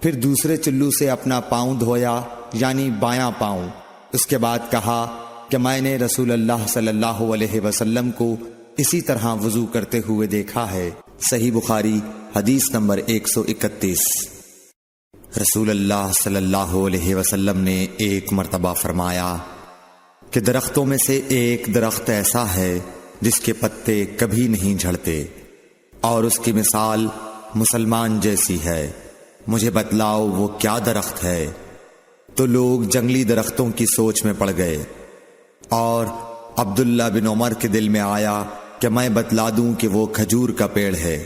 پھر دوسرے چلو سے اپنا پاؤں دھویا، یعنی بایاں پاؤں۔ اس کے بعد کہا کہ میں نے رسول اللہ صلی اللہ علیہ وسلم کو اسی طرح وضو کرتے ہوئے دیکھا ہے۔ صحیح بخاری حدیث نمبر 131۔ رسول اللہ صلی اللہ علیہ وسلم نے ایک مرتبہ فرمایا کہ درختوں میں سے ایک درخت ایسا ہے جس کے پتے کبھی نہیں جھڑتے، اور اس کی مثال مسلمان جیسی ہے، مجھے بتلاؤ وہ کیا درخت ہے؟ تو لوگ جنگلی درختوں کی سوچ میں پڑ گئے، اور عبداللہ بن عمر کے دل میں آیا کہ میں بتلا دوں کہ وہ کھجور کا پیڑ ہے۔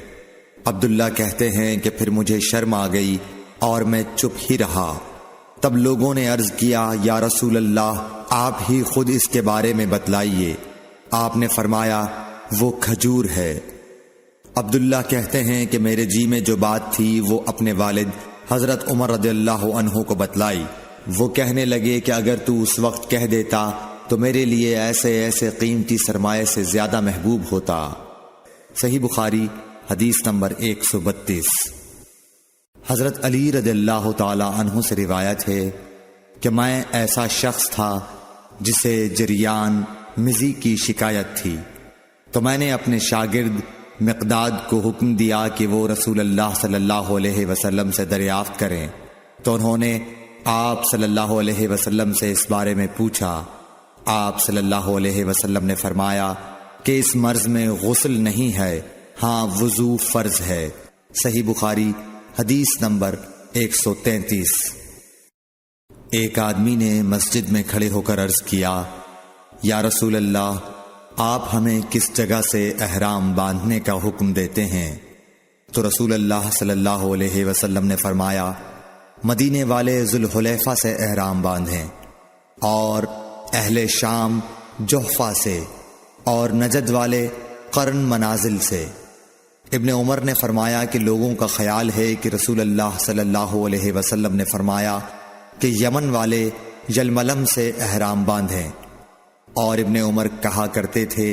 عبداللہ کہتے ہیں کہ پھر مجھے شرم آ گئی اور میں چپ ہی رہا۔ تب لوگوں نے عرض کیا، یا رسول اللہ، آپ ہی خود اس کے بارے میں بتلائیے۔ آپ نے فرمایا، وہ کھجور ہے۔ عبداللہ کہتے ہیں کہ میرے جی میں جو بات تھی وہ اپنے والد حضرت عمر رضی اللہ عنہ کو بتلائی۔ وہ کہنے لگے کہ اگر تو اس وقت کہہ دیتا تو میرے لیے ایسے ایسے قیمتی سرمایے سے زیادہ محبوب ہوتا۔ صحیح بخاری حدیث نمبر 132۔ حضرت علی رضی اللہ تعالی عنہ سے روایت ہے کہ میں ایسا شخص تھا جسے جریان مزی کی شکایت تھی، تو میں نے اپنے شاگرد مقداد کو حکم دیا کہ وہ رسول اللہ صلی اللہ علیہ وسلم سے دریافت کریں، تو انہوں نے آپ صلی اللہ علیہ وسلم سے اس بارے میں پوچھا۔ آپ صلی اللہ علیہ وسلم نے فرمایا کہ اس مرض میں غسل نہیں ہے، ہاں وضو فرض ہے۔ صحیح بخاری حدیث نمبر 133۔ ایک آدمی نے مسجد میں کھڑے ہو کر عرض کیا، یا رسول اللہ، آپ ہمیں کس جگہ سے احرام باندھنے کا حکم دیتے ہیں؟ تو رسول اللہ صلی اللہ علیہ وسلم نے فرمایا، مدینے والے ذوالحلیفہ سے احرام باندھیں، اور اہل شام جحفہ سے، اور نجد والے قرن منازل سے۔ ابن عمر نے فرمایا کہ لوگوں کا خیال ہے کہ رسول اللہ صلی اللہ علیہ وسلم نے فرمایا کہ یمن والے یلملم سے احرام باندھیں، اور ابن عمر کہا کرتے تھے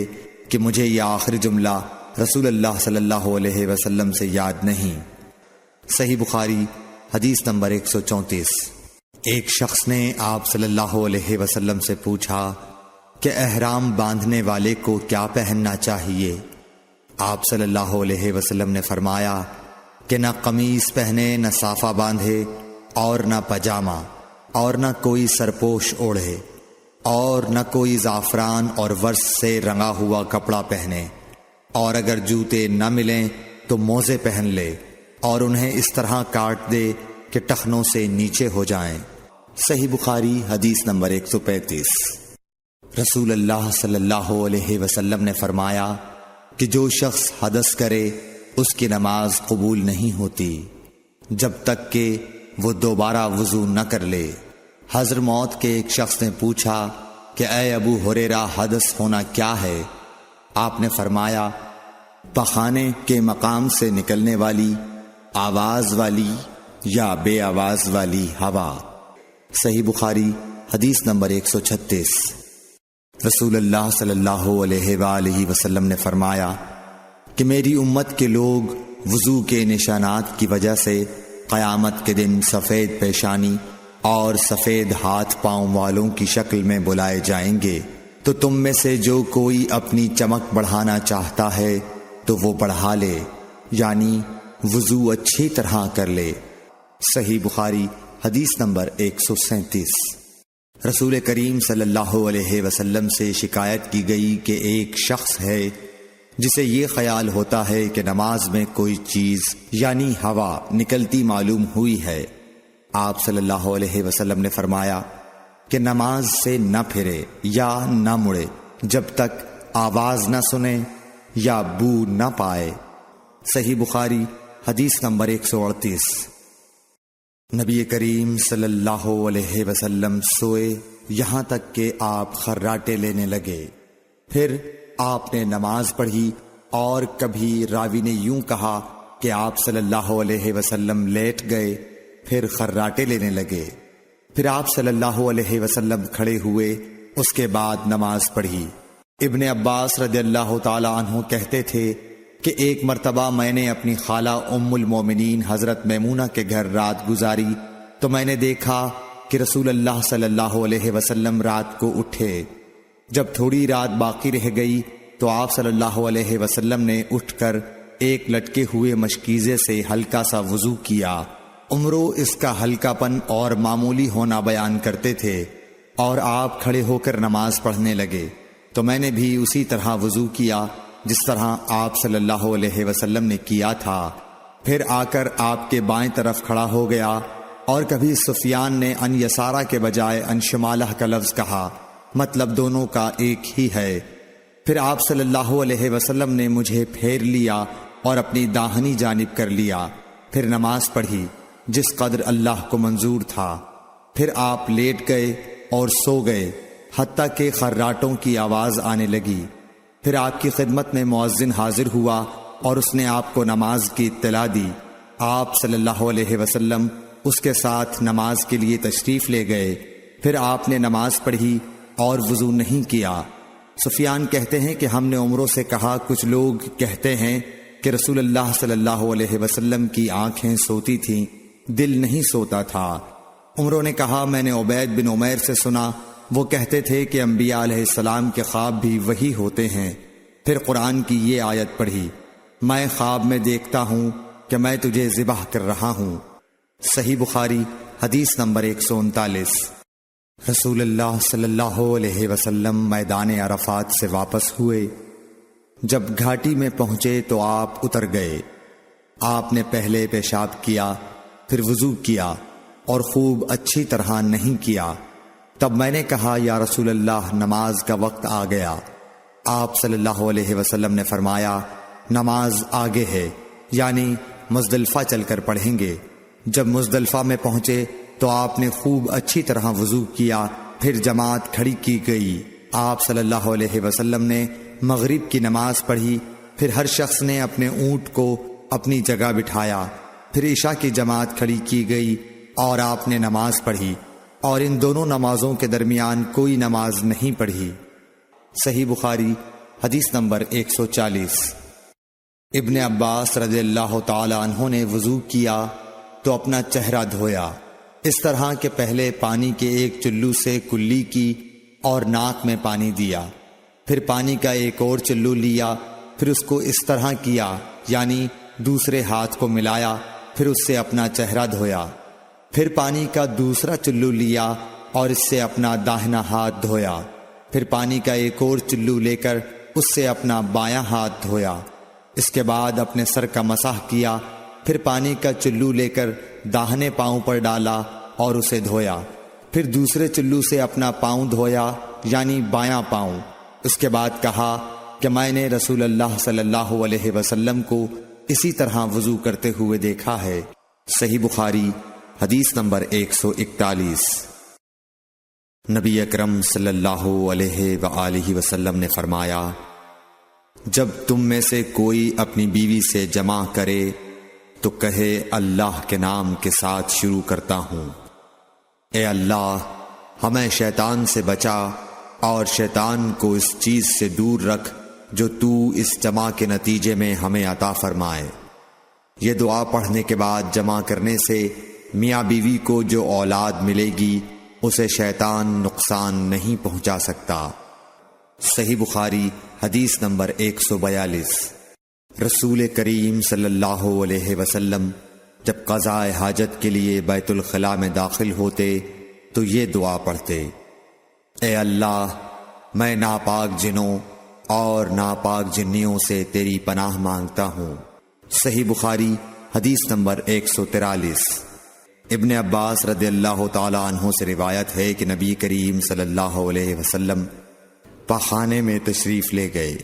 کہ مجھے یہ آخری جملہ رسول اللہ صلی اللہ علیہ وسلم سے یاد نہیں۔ صحیح بخاری حدیث نمبر 134۔ ایک شخص نے آپ صلی اللہ علیہ وسلم سے پوچھا کہ احرام باندھنے والے کو کیا پہننا چاہیے؟ آپ صلی اللہ علیہ وسلم نے فرمایا کہ نہ قمیص پہنے، نہ صافہ باندھے، اور نہ پجامہ، اور نہ کوئی سرپوش اوڑھے، اور نہ کوئی زعفران اور ورس سے رنگا ہوا کپڑا پہنے، اور اگر جوتے نہ ملیں تو موزے پہن لے، اور انہیں اس طرح کاٹ دے کہ ٹخنوں سے نیچے ہو جائیں۔ صحیح بخاری حدیث نمبر 135۔ رسول اللہ صلی اللہ علیہ وسلم نے فرمایا کہ جو شخص حدث کرے اس کی نماز قبول نہیں ہوتی جب تک کہ وہ دوبارہ وضو نہ کر لے۔ حضرموت کے ایک شخص نے پوچھا کہ اے ابو ہریرہ، حدث ہونا کیا ہے؟ آپ نے فرمایا، پخانے کے مقام سے نکلنے والی آواز والی یا بے آواز والی ہوا۔ صحیح بخاری حدیث نمبر 136۔ رسول اللہ صلی اللہ علیہ وآلہ وسلم نے فرمایا کہ میری امت کے لوگ وضو کے نشانات کی وجہ سے قیامت کے دن سفید پیشانی اور سفید ہاتھ پاؤں والوں کی شکل میں بلائے جائیں گے، تو تم میں سے جو کوئی اپنی چمک بڑھانا چاہتا ہے تو وہ بڑھا لے، یعنی وضو اچھی طرح کر لے۔ صحیح بخاری حدیث نمبر 137۔ رسول کریم صلی اللہ علیہ وسلم سے شکایت کی گئی کہ ایک شخص ہے جسے یہ خیال ہوتا ہے کہ نماز میں کوئی چیز یعنی ہوا نکلتی معلوم ہوئی ہے۔ آپ صلی اللہ علیہ وسلم نے فرمایا کہ نماز سے نہ پھرے یا نہ مڑے جب تک آواز نہ سنے یا بو نہ پائے۔ صحیح بخاری حدیث نمبر 138۔ نبی کریم صلی اللہ علیہ وسلم سوئے یہاں تک کہ آپ خراٹے لینے لگے، پھر آپ نے نماز پڑھی، اور کبھی راوی نے یوں کہا کہ آپ صلی اللہ علیہ وسلم لیٹ گئے، پھر خراٹے لینے لگے، پھر آپ صلی اللہ علیہ وسلم کھڑے ہوئے، اس کے بعد نماز پڑھی۔ ابن عباس رضی اللہ تعالی عنہ کہتے تھے کہ ایک مرتبہ میں نے اپنی خالہ ام المومنین حضرت میمونہ کے گھر رات گزاری، تو میں نے دیکھا کہ رسول اللہ صلی اللہ علیہ وسلم رات کو اٹھے۔ جب تھوڑی رات باقی رہ گئی تو آپ صلی اللہ علیہ وسلم نے اٹھ کر ایک لٹکے ہوئے مشکیزے سے ہلکا سا وضو کیا۔ عمرو اس کا ہلکا پن اور معمولی ہونا بیان کرتے تھے، اور آپ کھڑے ہو کر نماز پڑھنے لگے، تو میں نے بھی اسی طرح وضو کیا جس طرح آپ صلی اللہ علیہ وسلم نے کیا تھا، پھر آ کر آپ کے بائیں طرف کھڑا ہو گیا، اور کبھی سفیان نے ان یسارہ کے بجائے ان شمالہ کا لفظ کہا، مطلب دونوں کا ایک ہی ہے۔ پھر آپ صلی اللہ علیہ وسلم نے مجھے پھیر لیا اور اپنی داہنی جانب کر لیا، پھر نماز پڑھی جس قدر اللہ کو منظور تھا، پھر آپ لیٹ گئے اور سو گئے حتیٰ کہ خراٹوں کی آواز آنے لگی۔ پھر آپ کی خدمت میں مؤذن حاضر ہوا اور اس نے آپ کو نماز کی اطلاع دی۔ آپ صلی اللہ علیہ وسلم اس کے ساتھ نماز کے لیے تشریف لے گئے۔ پھر آپ نے نماز پڑھی اور وضو نہیں کیا۔ سفیان کہتے ہیں کہ ہم نے عمروں سے کہا، کچھ لوگ کہتے ہیں کہ رسول اللہ صلی اللہ علیہ وسلم کی آنکھیں سوتی تھیں، دل نہیں سوتا تھا۔ عمروں نے کہا، میں نے عبید بن عمیر سے سنا، وہ کہتے تھے کہ انبیاء علیہ السلام کے خواب بھی وہی ہوتے ہیں۔ پھر قرآن کی یہ آیت پڑھی، میں خواب میں دیکھتا ہوں کہ میں تجھے ذبح کر رہا ہوں۔ صحیح بخاری حدیث نمبر 139۔ رسول اللہ صلی اللہ علیہ وسلم میدان عرفات سے واپس ہوئے۔ جب گھاٹی میں پہنچے تو آپ اتر گئے۔ آپ نے پہلے پیشاب کیا، پھر وضو کیا اور خوب اچھی طرح نہیں کیا۔ تب میں نے کہا، یا رسول اللہ، نماز کا وقت آ گیا۔ آپ صلی اللہ علیہ وسلم نے فرمایا، نماز آگے ہے، یعنی مزدلفہ چل کر پڑھیں گے۔ جب مزدلفہ میں پہنچے تو آپ نے خوب اچھی طرح وضو کیا، پھر جماعت کھڑی کی گئی۔ آپ صلی اللہ علیہ وسلم نے مغرب کی نماز پڑھی، پھر ہر شخص نے اپنے اونٹ کو اپنی جگہ بٹھایا۔ پھر عشاء کی جماعت کھڑی کی گئی اور آپ نے نماز پڑھی، اور ان دونوں نمازوں کے درمیان کوئی نماز نہیں پڑھی۔ صحیح بخاری حدیث نمبر 140۔ ابن عباس رضی اللہ تعالی عنہ نے وضو کیا تو اپنا چہرہ دھویا، اس طرح کہ پہلے پانی کے ایک چلو سے کلی کی اور ناک میں پانی دیا، پھر پانی کا ایک اور چلو لیا، پھر اس کو اس طرح کیا، یعنی دوسرے ہاتھ کو ملایا، پھر اس سے اپنا چہرہ دھویا، پھر پانی کا دوسرا چلو لیا اور اس سے اپنا داہنا ہاتھ دھویا، پھر پانی کا ایک اور چلو لے کر اس سے اپنا بایاں ہاتھ دھویا، اس کے بعد اپنے سر کا مسح کیا، پھر پانی کا چلو لے کر داہنے پاؤں پر ڈالا اور اسے دھویا، پھر دوسرے چلو سے اپنا پاؤں دھویا، یعنی بایاں پاؤں۔ اس کے بعد کہا کہ میں نے رسول اللہ صلی اللہ علیہ وسلم کو اسی طرح وضو کرتے ہوئے دیکھا ہے۔ صحیح بخاری حدیث نمبر 141۔ نبی اکرم صلی اللہ علیہ وآلہ وسلم نے فرمایا، جب تم میں سے کوئی اپنی بیوی سے جمع کرے تو کہے، اللہ کے نام کے ساتھ شروع کرتا ہوں۔ اے اللہ، ہمیں شیطان سے بچا اور شیطان کو اس چیز سے دور رکھ جو تو اس جمع کے نتیجے میں ہمیں عطا فرمائے۔ یہ دعا پڑھنے کے بعد جمع کرنے سے میاں بیوی کو جو اولاد ملے گی اسے شیطان نقصان نہیں پہنچا سکتا۔ صحیح بخاری حدیث نمبر 142۔ رسول کریم صلی اللہ علیہ وسلم جب قضاء حاجت کے لیے بیت الخلاء میں داخل ہوتے تو یہ دعا پڑھتے، اے اللہ، میں ناپاک جنوں اور ناپاک جنیوں سے تیری پناہ مانگتا ہوں۔ صحیح بخاری حدیث نمبر 143۔ ابن عباس رضی اللہ تعالی عنہ سے روایت ہے کہ نبی کریم صلی اللہ علیہ وسلم پخانے میں تشریف لے گئے۔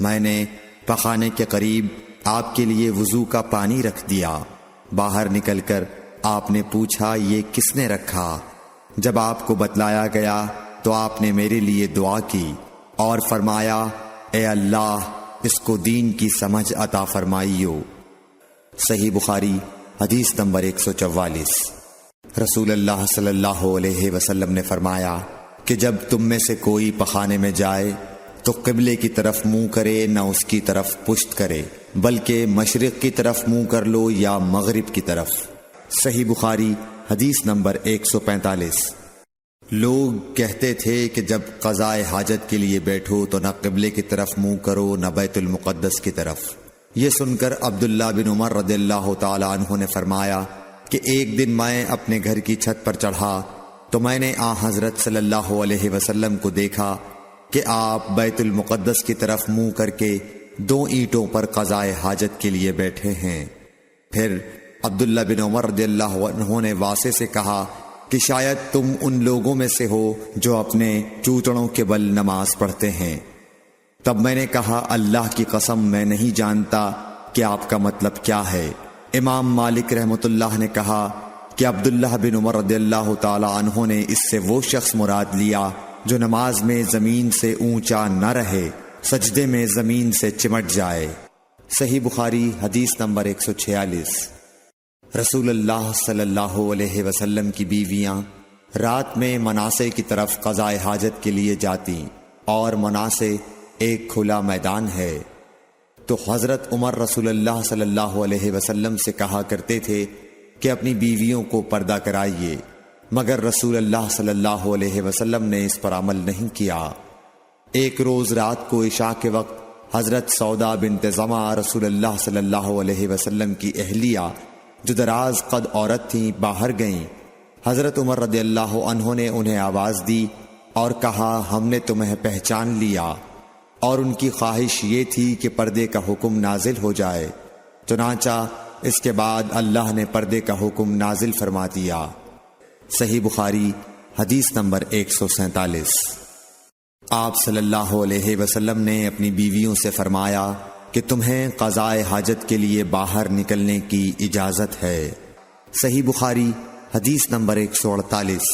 میں نے پخانے کے قریب آپ کے لیے وضو کا پانی رکھ دیا۔ باہر نکل کر آپ نے پوچھا، یہ کس نے رکھا؟ جب آپ کو بتلایا گیا تو آپ نے میرے لیے دعا کی اور فرمایا، اے اللہ، اس کو دین کی سمجھ عطا فرمائیو۔ صحیح بخاری حدیث نمبر 144۔ رسول اللہ صلی اللہ علیہ وسلم نے فرمایا کہ جب تم میں سے کوئی پخانے میں جائے تو قبلے کی طرف منہ کرے، نہ اس کی طرف پشت کرے، بلکہ مشرق کی طرف منہ کر لو یا مغرب کی طرف۔ صحیح بخاری حدیث نمبر 145۔ لوگ کہتے تھے کہ جب قضاء حاجت کے لیے بیٹھو تو نہ قبلے کی طرف منہ کرو نہ بیت المقدس کی طرف۔ یہ سن کر عبداللہ بن عمر رضی اللہ تعالی عنہ نے فرمایا کہ ایک دن میں اپنے گھر کی چھت پر چڑھا تو میں نے حضرت صلی اللہ علیہ وسلم کو دیکھا کہ آپ بیت المقدس کی طرف منہ کر کے 2 اینٹوں پر قضاء حاجت کے لیے بیٹھے ہیں۔ پھر عبداللہ بن عمر رضی اللہ عنہ نے واسع سے کہا کہ شاید تم ان لوگوں میں سے ہو جو اپنے چوتڑوں کے بل نماز پڑھتے ہیں۔ تب میں نے کہا، اللہ کی قسم میں نہیں جانتا کہ آپ کا مطلب کیا ہے۔ امام مالک رحمۃ اللہ نے کہا کہ عبداللہ بن عمر رضی اللہ تعالی عنہ نے اس سے وہ شخص مراد لیا جو نماز میں زمین سے اونچا نہ رہے، سجدے میں زمین سے چمٹ جائے۔ صحیح بخاری حدیث نمبر 146۔ رسول اللہ صلی اللہ علیہ وسلم کی بیویاں رات میں مناصے کی طرف قضائے حاجت کے لیے جاتی اور مناصے ایک کھلا میدان ہے، تو حضرت عمر رسول اللہ صلی اللہ علیہ وسلم سے کہا کرتے تھے کہ اپنی بیویوں کو پردہ کرائیے، مگر رسول اللہ صلی اللہ علیہ وسلم نے اس پر عمل نہیں کیا۔ ایک روز رات کو عشاء کے وقت حضرت سودا بنت زمعہ رسول اللہ صلی اللہ علیہ وسلم کی اہلیہ جو دراز قد عورت تھیں باہر گئیں۔ حضرت عمر رضی اللہ عنہ نے انہیں آواز دی اور کہا ہم نے تمہیں پہچان لیا، اور ان کی خواہش یہ تھی کہ پردے کا حکم نازل ہو جائے، چنانچہ اس کے بعد اللہ نے پردے کا حکم نازل فرما دیا۔ صحیح بخاری حدیث نمبر 147۔ آپ صلی اللہ علیہ وسلم نے اپنی بیویوں سے فرمایا کہ تمہیں قضائے حاجت کے لیے باہر نکلنے کی اجازت ہے۔ صحیح بخاری حدیث نمبر 148۔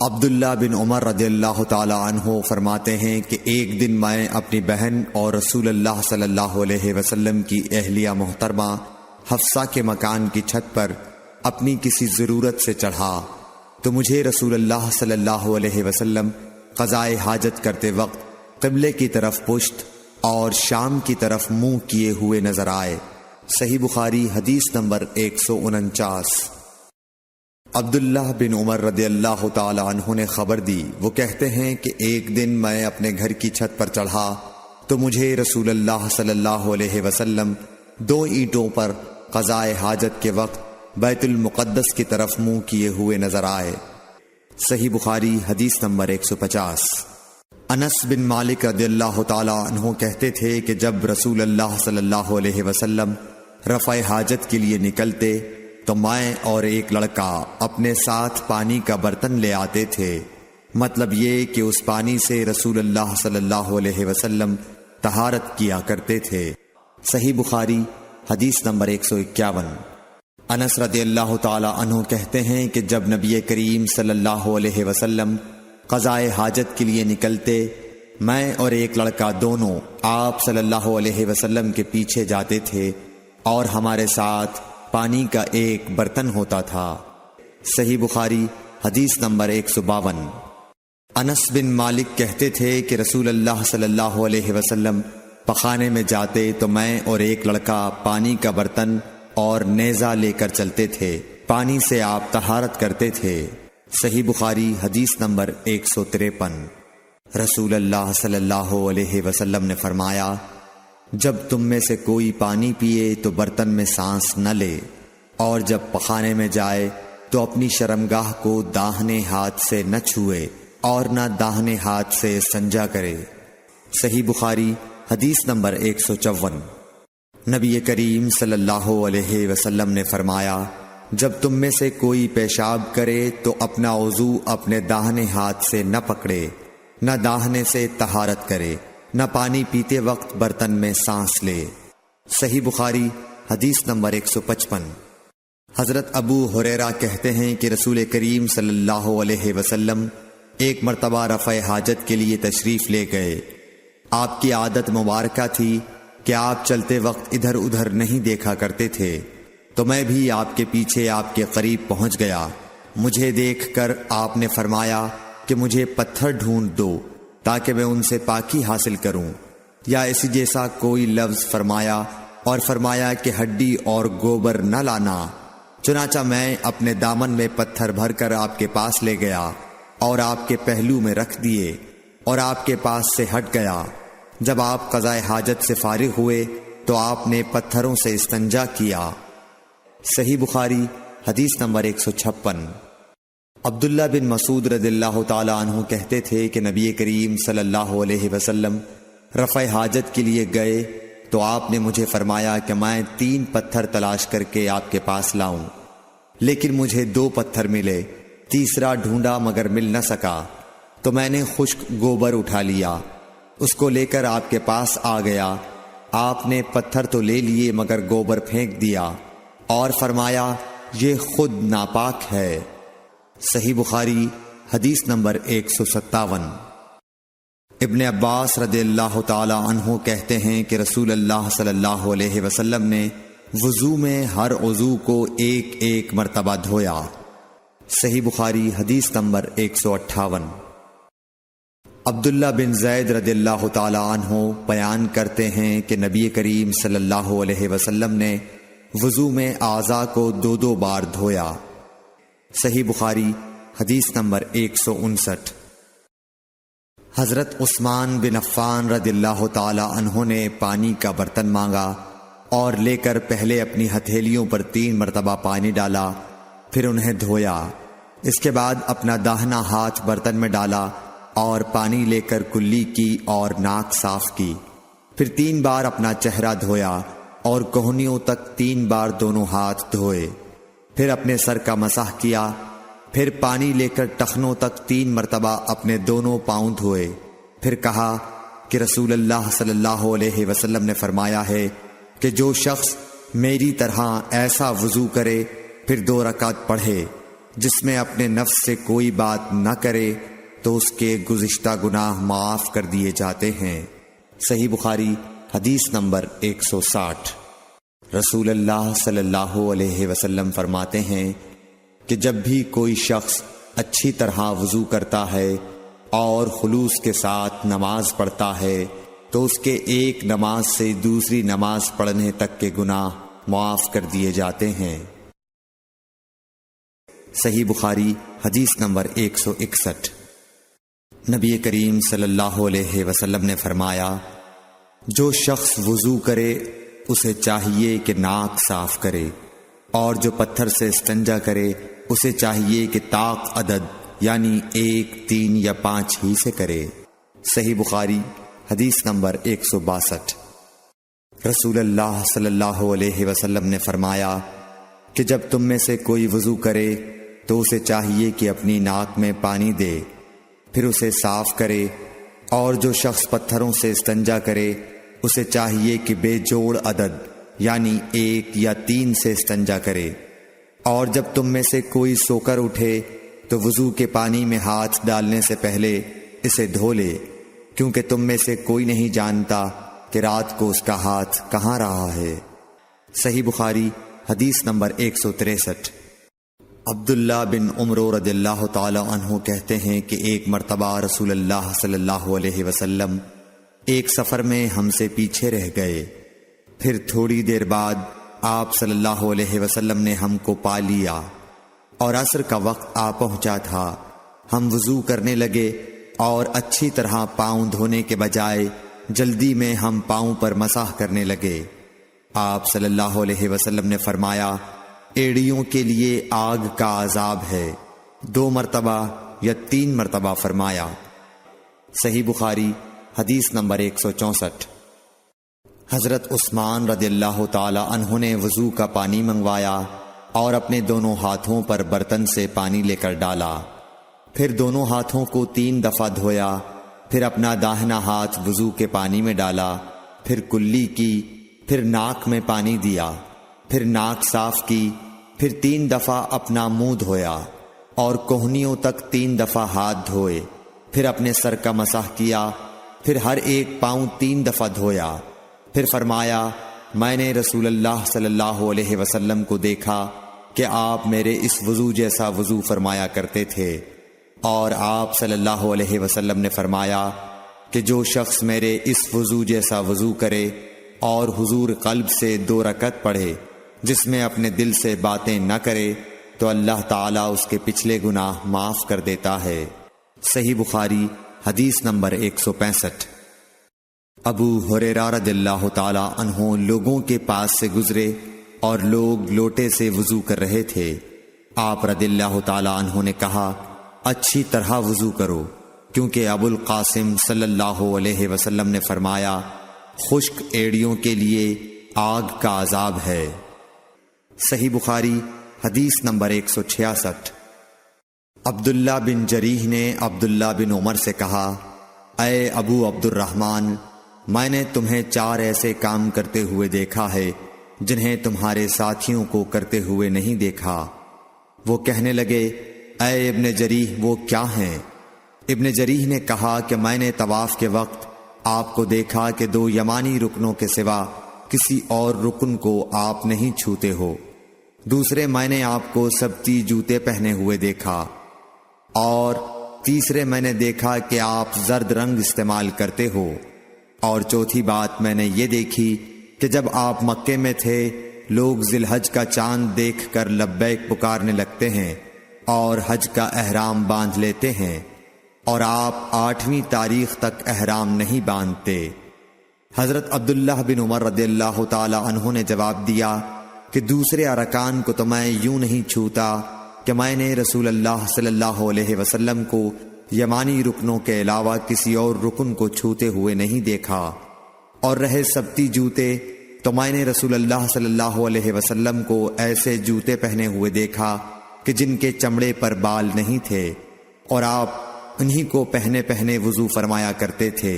عبداللہ بن عمر رضی اللہ تعالی عنہ فرماتے ہیں کہ ایک دن میں اپنی بہن اور رسول اللہ صلی اللہ علیہ وسلم کی اہلیہ محترمہ حفصہ کے مکان کی چھت پر اپنی کسی ضرورت سے چڑھا تو مجھے رسول اللہ صلی اللہ علیہ وسلم قضائے حاجت کرتے وقت قبلے کی طرف پشت اور شام کی طرف منہ کیے ہوئے نظر آئے۔ صحیح بخاری حدیث نمبر 149۔ عبداللہ بن عمر رضی اللہ تعالی عنہ نے خبر دی، وہ کہتے ہیں کہ ایک دن میں اپنے گھر کی چھت پر چڑھا تو مجھے رسول اللہ صلی اللہ علیہ وسلم 2 اینٹوں پر قضائے حاجت کے وقت بیت المقدس کی طرف منہ کیے ہوئے نظر آئے۔ صحیح بخاری حدیث نمبر 150۔ انس بن مالک رضی اللہ تعالی عنہ کہتے تھے کہ جب رسول اللہ صلی اللہ علیہ وسلم رفع حاجت کے لیے نکلتے تو میں اور ایک لڑکا اپنے ساتھ پانی کا برتن لے آتے تھے، مطلب یہ کہ اس پانی سے رسول اللہ صلی اللہ علیہ وسلم طہارت کیا کرتے تھے۔ صحیح بخاری حدیث نمبر 151۔ انس رضی اللہ تعالی عنہ کہتے ہیں کہ جب نبی کریم صلی اللہ علیہ وسلم قضائے حاجت کے لیے نکلتے، میں اور ایک لڑکا دونوں آپ صلی اللہ علیہ وسلم کے پیچھے جاتے تھے اور ہمارے ساتھ پانی کا ایک برتن ہوتا تھا۔ صحیح بخاری حدیث نمبر 152۔ انس بن مالک کہتے تھے کہ رسول اللہ صلی اللہ علیہ وسلم پخانے میں جاتے تو میں اور ایک لڑکا پانی کا برتن اور نیزہ لے کر چلتے تھے، پانی سے آپ طہارت کرتے تھے۔ صحیح بخاری حدیث نمبر 153۔ رسول اللہ صلی اللہ علیہ وسلم نے فرمایا جب تم میں سے کوئی پانی پیے تو برتن میں سانس نہ لے، اور جب پخانے میں جائے تو اپنی شرمگاہ کو داہنے ہاتھ سے نہ چھوئے اور نہ داہنے ہاتھ سے استنجا کرے۔ صحیح بخاری حدیث نمبر 154۔ نبی کریم صلی اللہ علیہ وسلم نے فرمایا جب تم میں سے کوئی پیشاب کرے تو اپنا وضو اپنے داہنے ہاتھ سے نہ پکڑے، نہ داہنے سے طہارت کرے، نہ پانی پیتے وقت برتن میں سانس لے۔ صحیح بخاری حدیث نمبر 155۔ حضرت ابو ہریرہ کہتے ہیں کہ رسول کریم صلی اللہ علیہ وسلم ایک مرتبہ رفع حاجت کے لیے تشریف لے گئے۔ آپ کی عادت مبارکہ تھی کہ آپ چلتے وقت ادھر ادھر نہیں دیکھا کرتے تھے، تو میں بھی آپ کے پیچھے آپ کے قریب پہنچ گیا۔ مجھے دیکھ کر آپ نے فرمایا کہ مجھے پتھر ڈھونڈ دو تاکہ میں ان سے پاکی حاصل کروں، یا اسی جیسا کوئی لفظ فرمایا، اور فرمایا کہ ہڈی اور گوبر نہ لانا۔ چنانچہ میں اپنے دامن میں پتھر بھر کر آپ کے پاس لے گیا اور آپ کے پہلو میں رکھ دیے اور آپ کے پاس سے ہٹ گیا۔ جب آپ قضائے حاجت سے فارغ ہوئے تو آپ نے پتھروں سے استنجا کیا۔ صحیح بخاری حدیث نمبر 156۔ عبداللہ بن مسعود رضی اللہ تعالی عنہ کہتے تھے کہ نبی کریم صلی اللہ علیہ وسلم رفع حاجت کے لیے گئے تو آپ نے مجھے فرمایا کہ میں 3 پتھر تلاش کر کے آپ کے پاس لاؤں، لیکن مجھے 2 پتھر ملے، تیسرا ڈھونڈا مگر مل نہ سکا، تو میں نے خشک گوبر اٹھا لیا، اس کو لے کر آپ کے پاس آ گیا۔ آپ نے پتھر تو لے لیے مگر گوبر پھینک دیا اور فرمایا یہ خود ناپاک ہے۔ صحیح بخاری حدیث نمبر 157۔ ابن عباس رضی اللہ تعالی عنہ کہتے ہیں کہ رسول اللہ صلی اللہ علیہ وسلم نے وضو میں ہر عضو کو ایک ایک مرتبہ دھویا۔ صحیح بخاری حدیث نمبر 158۔ عبداللہ بن زید رضی اللہ تعالی عنہ بیان کرتے ہیں کہ نبی کریم صلی اللہ علیہ وسلم نے وضو میں اعضاء کو 2 بار دھویا۔ صحیح بخاری حدیث نمبر 159۔ حضرت عثمان بن عفان رضی اللہ تعالی عنہ نے پانی کا برتن مانگا اور لے کر پہلے اپنی ہتھیلیوں پر 3 مرتبہ پانی ڈالا، پھر انہیں دھویا۔ اس کے بعد اپنا داہنا ہاتھ برتن میں ڈالا اور پانی لے کر کلی کی اور ناک صاف کی، پھر 3 بار اپنا چہرہ دھویا اور کوہنیوں تک 3 بار دونوں ہاتھ دھوئے، پھر اپنے سر کا مسح کیا، پھر پانی لے کر ٹخنوں تک 3 مرتبہ اپنے دونوں پاؤں دھوئے، پھر کہا کہ رسول اللہ صلی اللہ علیہ وسلم نے فرمایا ہے کہ جو شخص میری طرح ایسا وضو کرے پھر 2 رکعت پڑھے جس میں اپنے نفس سے کوئی بات نہ کرے تو اس کے گزشتہ گناہ معاف کر دیے جاتے ہیں۔ صحیح بخاری حدیث نمبر 160۔ رسول اللہ صلی اللہ علیہ وسلم فرماتے ہیں کہ جب بھی کوئی شخص اچھی طرح وضو کرتا ہے اور خلوص کے ساتھ نماز پڑھتا ہے تو اس کے ایک نماز سے دوسری نماز پڑھنے تک کے گناہ معاف کر دیے جاتے ہیں۔ صحیح بخاری حدیث نمبر 161۔ نبی کریم صلی اللہ علیہ وسلم نے فرمایا جو شخص وضو کرے اسے چاہیے کہ ناک صاف کرے، اور جو پتھر سے استنجا کرے اسے چاہیے کہ طاق عدد یعنی 1، 3 یا 5 ہی سے کرے۔ صحیح بخاری حدیث نمبر 162۔ رسول اللہ صلی اللہ علیہ وسلم نے فرمایا کہ جب تم میں سے کوئی وضو کرے تو اسے چاہیے کہ اپنی ناک میں پانی دے، پھر اسے صاف کرے، اور جو شخص پتھروں سے استنجا کرے اسے چاہیے کہ بے جوڑ عدد یعنی 1 یا 3 سے استنجا کرے، اور جب تم میں سے کوئی سو کر اٹھے تو وضو کے پانی میں ہاتھ ڈالنے سے پہلے اسے دھو لے، کیونکہ تم میں سے کوئی نہیں جانتا کہ رات کو اس کا ہاتھ کہاں رہا ہے۔ صحیح بخاری حدیث نمبر 163۔ عبداللہ بن عمر رضی اللہ تعالی عنہ کہتے ہیں کہ ایک مرتبہ رسول اللہ صلی اللہ علیہ وسلم ایک سفر میں ہم سے پیچھے رہ گئے، پھر تھوڑی دیر بعد آپ صلی اللہ علیہ وسلم نے ہم کو پا لیا اور عصر کا وقت آ پہنچا تھا۔ ہم وضو کرنے لگے اور اچھی طرح پاؤں دھونے کے بجائے جلدی میں ہم پاؤں پر مسح کرنے لگے۔ آپ صلی اللہ علیہ وسلم نے فرمایا ایڑیوں کے لیے آگ کا عذاب ہے، 2 مرتبہ یا 3 مرتبہ فرمایا۔ صحیح بخاری حدیث نمبر 164۔ حضرت عثمان رضی اللہ تعالی عنہ نے وضو کا پانی منگوایا اور اپنے دونوں ہاتھوں پر برتن سے پانی لے کر ڈالا، پھر دونوں ہاتھوں کو 3 دفعہ دھویا، پھر اپنا داہنا ہاتھ وضو کے پانی میں ڈالا، پھر کلی کی، پھر ناک میں پانی دیا، پھر ناک صاف کی، پھر 3 دفعہ اپنا منہ دھویا اور کوہنیوں تک 3 دفعہ ہاتھ دھوئے، پھر اپنے سر کا مسح کیا، پھر ہر ایک پاؤں 3 دفعہ دھویا، پھر فرمایا میں نے رسول اللہ صلی اللہ علیہ وسلم کو دیکھا کہ آپ میرے اس وضو جیسا وضو فرمایا کرتے تھے، اور آپ صلی اللہ علیہ وسلم نے فرمایا کہ جو شخص میرے اس وضو جیسا وضو کرے اور حضور قلب سے 2 رکعت پڑھے جس میں اپنے دل سے باتیں نہ کرے تو اللہ تعالیٰ اس کے پچھلے گناہ معاف کر دیتا ہے۔ صحیح بخاری حدیث نمبر 165۔ ابو ہریرہ رضی اللہ تعالیٰ عنہ لوگوں کے پاس سے گزرے اور لوگ لوٹے سے وضو کر رہے تھے۔ آپ رضی اللہ تعالیٰ عنہ نے کہا اچھی طرح وضو کرو، کیونکہ ابو القاسم صلی اللہ علیہ وسلم نے فرمایا خشک ایڑیوں کے لیے آگ کا عذاب ہے۔ صحیح بخاری حدیث نمبر 166۔ عبداللہ بن جریح نے عبداللہ بن عمر سے کہا اے ابو عبد الرحمن، میں نے تمہیں 4 ایسے کام کرتے ہوئے دیکھا ہے جنہیں تمہارے ساتھیوں کو کرتے ہوئے نہیں دیکھا۔ وہ کہنے لگے اے ابن جریح وہ کیا ہیں؟ ابن جریح نے کہا کہ میں نے طواف کے وقت آپ کو دیکھا کہ 2 یمانی رکنوں کے سوا کسی اور رکن کو آپ نہیں چھوتے ہو۔ دوسرے میں نے آپ کو سبتی جوتے پہنے ہوئے دیکھا، اور تیسرے میں نے دیکھا کہ آپ زرد رنگ استعمال کرتے ہو، اور چوتھی بات میں نے یہ دیکھی کہ جب آپ مکے میں تھے لوگ ذی الحج کا چاند دیکھ کر لبیک پکارنے لگتے ہیں اور حج کا احرام باندھ لیتے ہیں، اور آپ 8ویں تاریخ تک احرام نہیں باندھتے۔ حضرت عبداللہ بن عمر رضی اللہ تعالی عنہ نے جواب دیا کہ دوسرے ارکان کو تو میں یوں نہیں چھوتا کہ میں نے رسول اللہ صلی اللہ علیہ وسلم کو یمانی رکنوں کے علاوہ کسی اور رکن کو چھوتے ہوئے نہیں دیکھا، اور رہے سبتی جوتے تو میں نے رسول اللہ صلی اللہ علیہ وسلم کو ایسے جوتے پہنے ہوئے دیکھا کہ جن کے چمڑے پر بال نہیں تھے، اور آپ انہی کو پہنے پہنے وضو فرمایا کرتے تھے،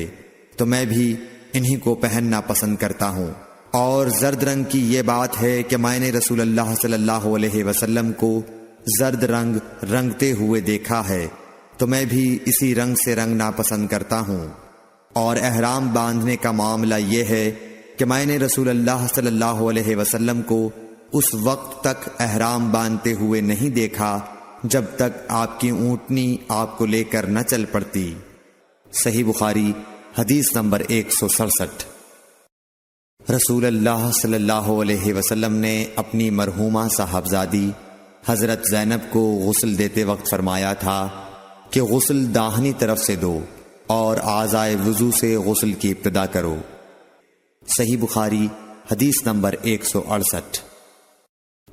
تو میں بھی انہی کو پہننا پسند کرتا ہوں۔ اور زرد رنگ کی یہ بات ہے کہ میں نے رسول اللہ صلی اللہ علیہ وسلم کو زرد رنگ رنگتے ہوئے دیکھا ہے، تو میں بھی اسی رنگ سے رنگنا پسند کرتا ہوں۔ اور احرام باندھنے کا معاملہ یہ ہے کہ میں نے رسول اللہ صلی اللہ علیہ وسلم کو اس وقت تک احرام باندھتے ہوئے نہیں دیکھا جب تک آپ کی اونٹنی آپ کو لے کر نہ چل پڑتی۔ صحیح بخاری حدیث نمبر 167۔ رسول اللہ صلی اللہ علیہ وسلم نے اپنی مرحومہ صاحبزادی حضرت زینب کو غسل دیتے وقت فرمایا تھا کہ غسل داہنی طرف سے دو اور اعضائے وضو سے غسل کی ابتدا کرو۔ صحیح بخاری حدیث نمبر 168۔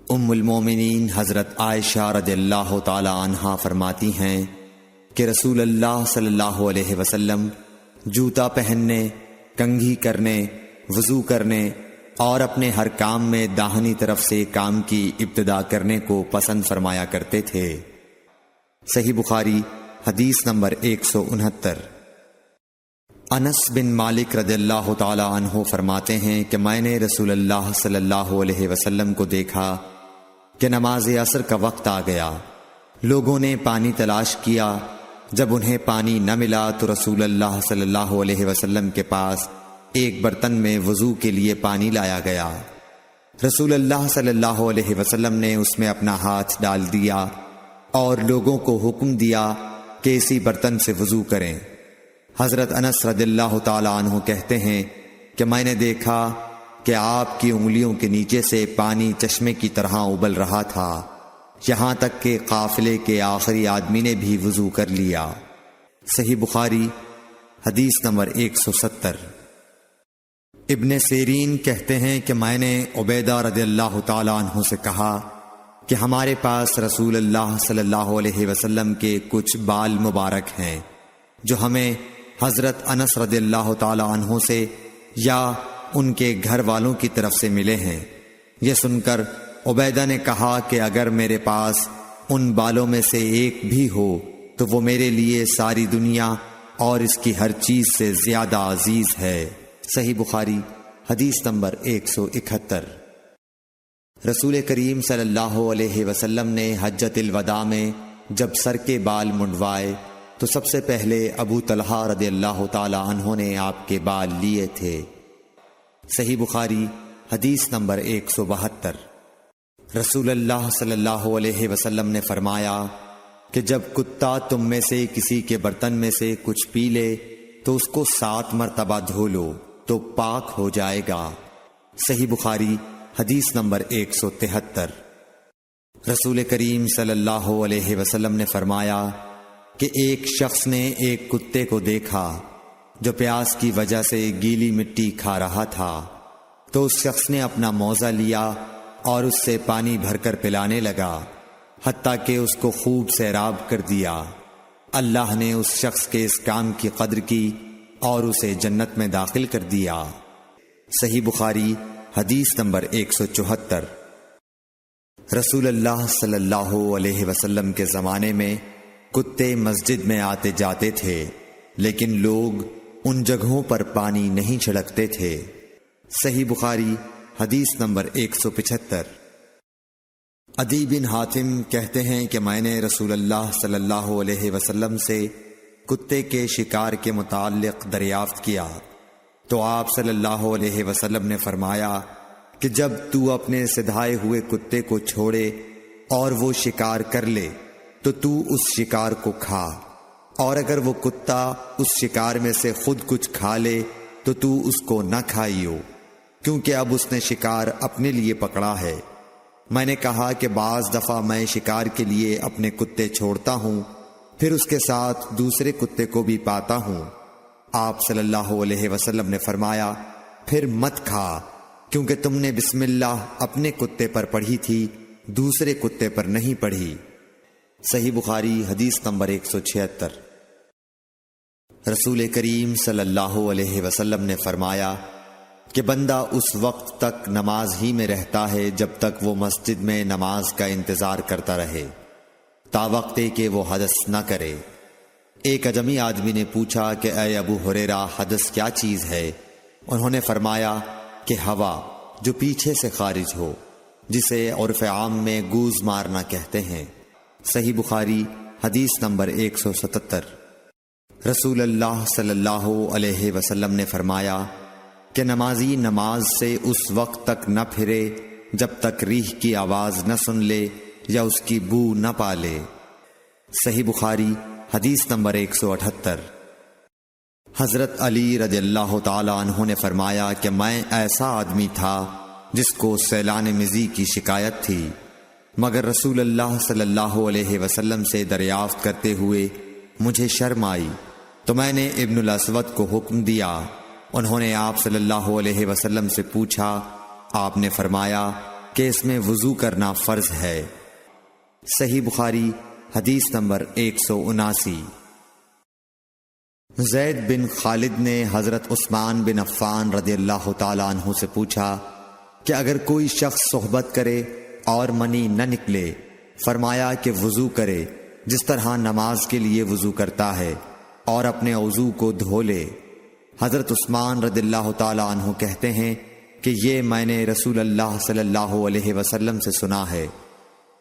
ام المومنین حضرت عائشہ رضی اللہ تعالی عنہا فرماتی ہیں کہ رسول اللہ صلی اللہ علیہ وسلم جوتا پہننے، کنگھی کرنے، وضو کرنے اور اپنے ہر کام میں داہنی طرف سے کام کی ابتدا کرنے کو پسند فرمایا کرتے تھے۔ صحیح بخاری حدیث نمبر 169۔ انس بن مالک رضی اللہ تعالی عنہ فرماتے ہیں کہ میں نے رسول اللہ صلی اللہ علیہ وسلم کو دیکھا کہ نماز عصر کا وقت آ گیا، لوگوں نے پانی تلاش کیا، جب انہیں پانی نہ ملا تو رسول اللہ صلی اللہ علیہ وسلم کے پاس ایک برتن میں وضو کے لیے پانی لایا گیا۔ رسول اللہ صلی اللہ علیہ وسلم نے اس میں اپنا ہاتھ ڈال دیا اور لوگوں کو حکم دیا کہ اسی برتن سے وضو کریں۔ حضرت انس رضی اللہ تعالی عنہ کہتے ہیں کہ میں نے دیکھا کہ آپ کی انگلیوں کے نیچے سے پانی چشمے کی طرح ابل رہا تھا، یہاں تک کہ قافلے کے آخری آدمی نے بھی وضو کر لیا۔ صحیح بخاری حدیث نمبر 170۔ ابن سیرین کہتے ہیں کہ میں نے عبیدہ رضی اللہ تعالی عنہ سے کہا کہ ہمارے پاس رسول اللہ صلی اللہ علیہ وسلم کے کچھ بال مبارک ہیں جو ہمیں حضرت انس رضی اللہ تعالی عنہ سے یا ان کے گھر والوں کی طرف سے ملے ہیں۔ یہ سن کر عبیدہ نے کہا کہ اگر میرے پاس ان بالوں میں سے ایک بھی ہو تو وہ میرے لیے ساری دنیا اور اس کی ہر چیز سے زیادہ عزیز ہے۔ صحیح بخاری حدیث نمبر 171۔ رسول کریم صلی اللہ علیہ وسلم نے حجۃ الوداع میں جب سر کے بال منڈوائے تو سب سے پہلے ابو طلحہ رضی اللہ تعالی عنہ نے آپ کے بال لیے تھے۔ صحیح بخاری حدیث نمبر 172۔ رسول اللہ صلی اللہ علیہ وسلم نے فرمایا کہ جب کتا تم میں سے کسی کے برتن میں سے کچھ پی لے تو اس کو 7 مرتبہ دھو لو تو پاک ہو جائے گا۔ صحیح بخاری حدیث نمبر 173۔ رسول کریم صلی اللہ علیہ وسلم نے فرمایا کہ ایک شخص نے ایک کتے کو دیکھا جو پیاس کی وجہ سے گیلی مٹی کھا رہا تھا، تو اس شخص نے اپنا موزہ لیا اور اس سے پانی بھر کر پلانے لگا حتیٰ کہ اس کو خوب سیراب کر دیا۔ اللہ نے اس شخص کے اس کام کی قدر کی اور اسے جنت میں داخل کر دیا۔ صحیح بخاری حدیث نمبر 174۔ رسول اللہ صلی اللہ علیہ وسلم کے زمانے میں کتے مسجد میں آتے جاتے تھے، لیکن لوگ ان جگہوں پر پانی نہیں چھڑکتے تھے۔ صحیح بخاری حدیث نمبر 175۔ عدی بن حاتم کہتے ہیں کہ میں نے رسول اللہ صلی اللہ علیہ وسلم سے کتے کے شکار کے متعلق دریافت کیا تو آپ صلی اللہ علیہ وسلم نے فرمایا کہ جب تو اپنے سدھائے ہوئے کتے کو چھوڑے اور وہ شکار کر لے تو تو اس شکار کو کھا، اور اگر وہ کتا اس شکار میں سے خود کچھ کھا لے تو تو اس کو نہ کھائیو، کیونکہ اب اس نے شکار اپنے لیے پکڑا ہے۔ میں نے کہا کہ بعض دفعہ میں شکار کے لیے اپنے کتے چھوڑتا ہوں، پھر اس کے ساتھ دوسرے کتے کو بھی پاتا ہوں۔ آپ صلی اللہ علیہ وسلم نے فرمایا پھر مت کھا، کیونکہ تم نے بسم اللہ اپنے کتے پر پڑھی تھی، دوسرے کتے پر نہیں پڑھی۔ صحیح بخاری حدیث نمبر 176۔ رسول کریم صلی اللہ علیہ وسلم نے فرمایا کہ بندہ اس وقت تک نماز ہی میں رہتا ہے جب تک وہ مسجد میں نماز کا انتظار کرتا رہے، تا وقت کہ وہ حدث نہ کرے۔ ایک اجمی آدمی نے پوچھا کہ اے ابو ہریرہ، حدث کیا چیز ہے؟ انہوں نے فرمایا کہ ہوا جو پیچھے سے خارج ہو، جسے عرف عام میں گوز مارنا کہتے ہیں۔ صحیح بخاری حدیث نمبر 177۔ رسول اللہ صلی اللہ علیہ وسلم نے فرمایا کہ نمازی نماز سے اس وقت تک نہ پھرے جب تک ریح کی آواز نہ سن لے یا اس کی بو نہ پالے۔ صحیح بخاری حدیث نمبر 178۔ حضرت علی رضی اللہ تعالی عنہ نے فرمایا کہ میں ایسا آدمی تھا جس کو سیلان مزی کی شکایت تھی، مگر رسول اللہ صلی اللہ علیہ وسلم سے دریافت کرتے ہوئے مجھے شرم آئی، تو میں نے ابن الاسود کو حکم دیا۔ انہوں نے آپ صلی اللہ علیہ وسلم سے پوچھا، آپ نے فرمایا کہ اس میں وضو کرنا فرض ہے۔ صحیح بخاری حدیث نمبر 179۔ زید بن خالد نے حضرت عثمان بن عفان رضی اللہ تعالی عنہ سے پوچھا کہ اگر کوئی شخص صحبت کرے اور منی نہ نکلے، فرمایا کہ وضو کرے جس طرح نماز کے لیے وضو کرتا ہے، اور اپنے وضو کو دھو لے۔ حضرت عثمان رضی اللہ تعالی عنہ کہتے ہیں کہ یہ میں نے رسول اللہ صلی اللہ علیہ وسلم سے سنا ہے۔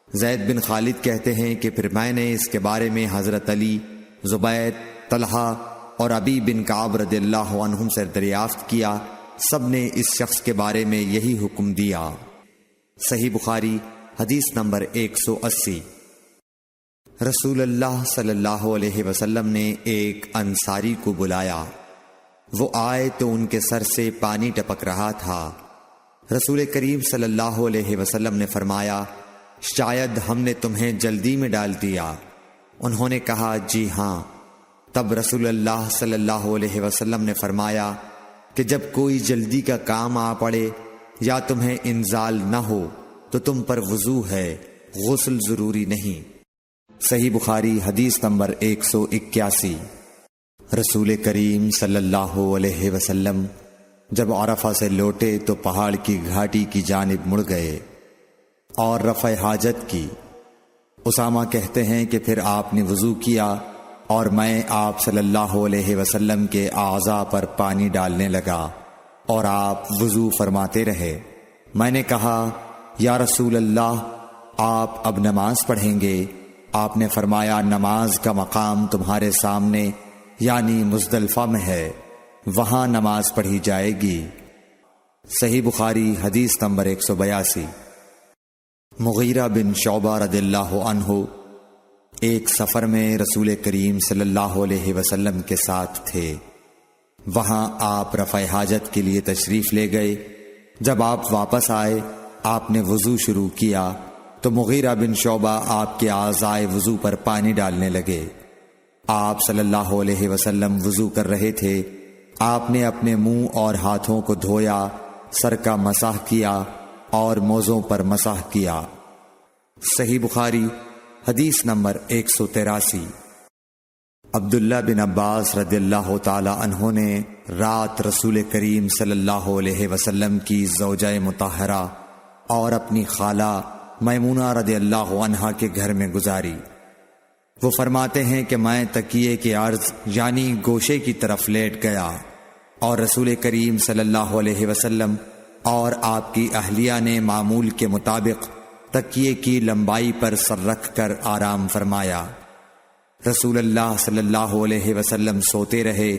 زید بن خالد کہتے ہیں کہ پھر میں نے اس کے بارے میں حضرت علی، زبید، طلحہ اور ابی بن کعب رضی اللہ عنہم سے دریافت کیا، سب نے اس شخص کے بارے میں یہی حکم دیا۔ صحیح بخاری حدیث نمبر 180۔ رسول اللہ صلی اللہ علیہ وسلم نے ایک انصاری کو بلایا، وہ آئے تو ان کے سر سے پانی ٹپک رہا تھا۔ رسول کریم صلی اللہ علیہ وسلم نے فرمایا شاید ہم نے تمہیں جلدی میں ڈال دیا۔ انہوں نے کہا جی ہاں۔ تب رسول اللہ صلی اللہ علیہ وسلم نے فرمایا کہ جب کوئی جلدی کا کام آ پڑے یا تمہیں انزال نہ ہو تو تم پر وضو ہے، غسل ضروری نہیں۔ صحیح بخاری حدیث نمبر 181۔ رسول کریم صلی اللہ علیہ وسلم جب عرفہ سے لوٹے تو پہاڑ کی گھاٹی کی جانب مڑ گئے اور رفع حاجت کی۔ اسامہ کہتے ہیں کہ پھر آپ نے وضو کیا اور میں آپ صلی اللہ علیہ وسلم کے اعضاء پر پانی ڈالنے لگا اور آپ وضو فرماتے رہے۔ میں نے کہا یا رسول اللہ، آپ اب نماز پڑھیں گے؟ آپ نے فرمایا نماز کا مقام تمہارے سامنے یعنی مزدلفہ میں ہے، وہاں نماز پڑھی جائے گی۔ صحیح بخاری حدیث نمبر 182۔ مغیرہ بن شعبہ رضی اللہ عنہ ایک سفر میں رسول کریم صلی اللہ علیہ وسلم کے ساتھ تھے۔ وہاں آپ رفع حاجت کے لیے تشریف لے گئے۔ جب آپ واپس آئے، آپ نے وضو شروع کیا تو مغیرہ بن شعبہ آپ کے اعضائے وضو پر پانی ڈالنے لگے۔ آپ صلی اللہ علیہ وسلم وضو کر رہے تھے۔ آپ نے اپنے منہ اور ہاتھوں کو دھویا، سر کا مسح کیا اور موزوں پر مسح کیا۔ صحیح بخاری حدیث نمبر 183۔ عبداللہ بن عباس رضی اللہ تعالی عنہ نے رات رسول کریم صلی اللہ علیہ وسلم کی زوجہ مطہرہ اور اپنی خالہ میمونہ رضی اللہ عنہا کے گھر میں گزاری۔ وہ فرماتے ہیں کہ میں تکیے کے عرض یعنی گوشے کی طرف لیٹ گیا اور رسول کریم صلی اللہ علیہ وسلم اور آپ کی اہلیہ نے معمول کے مطابق تکیے کی لمبائی پر سر رکھ کر آرام فرمایا۔ رسول اللہ صلی اللہ علیہ وسلم سوتے رہے۔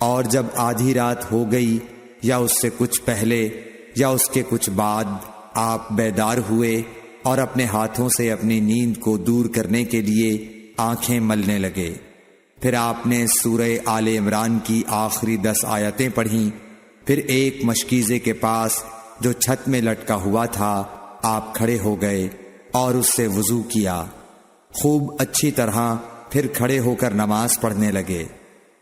اور جب آدھی رات ہو گئی یا اس سے کچھ پہلے یا اس کے کچھ بعد آپ بیدار ہوئے اور اپنے ہاتھوں سے اپنی نیند کو دور کرنے کے لیے آنکھیں ملنے لگے۔ پھر آپ نے سورہ آل عمران کی آخری 10 آیتیں پڑھیں۔ پھر ایک مشکیزے کے پاس جو چھت میں لٹکا ہوا تھا آپ کھڑے ہو گئے اور اس سے وضو کیا، خوب اچھی طرح پھر کھڑے ہو کر نماز پڑھنے لگے۔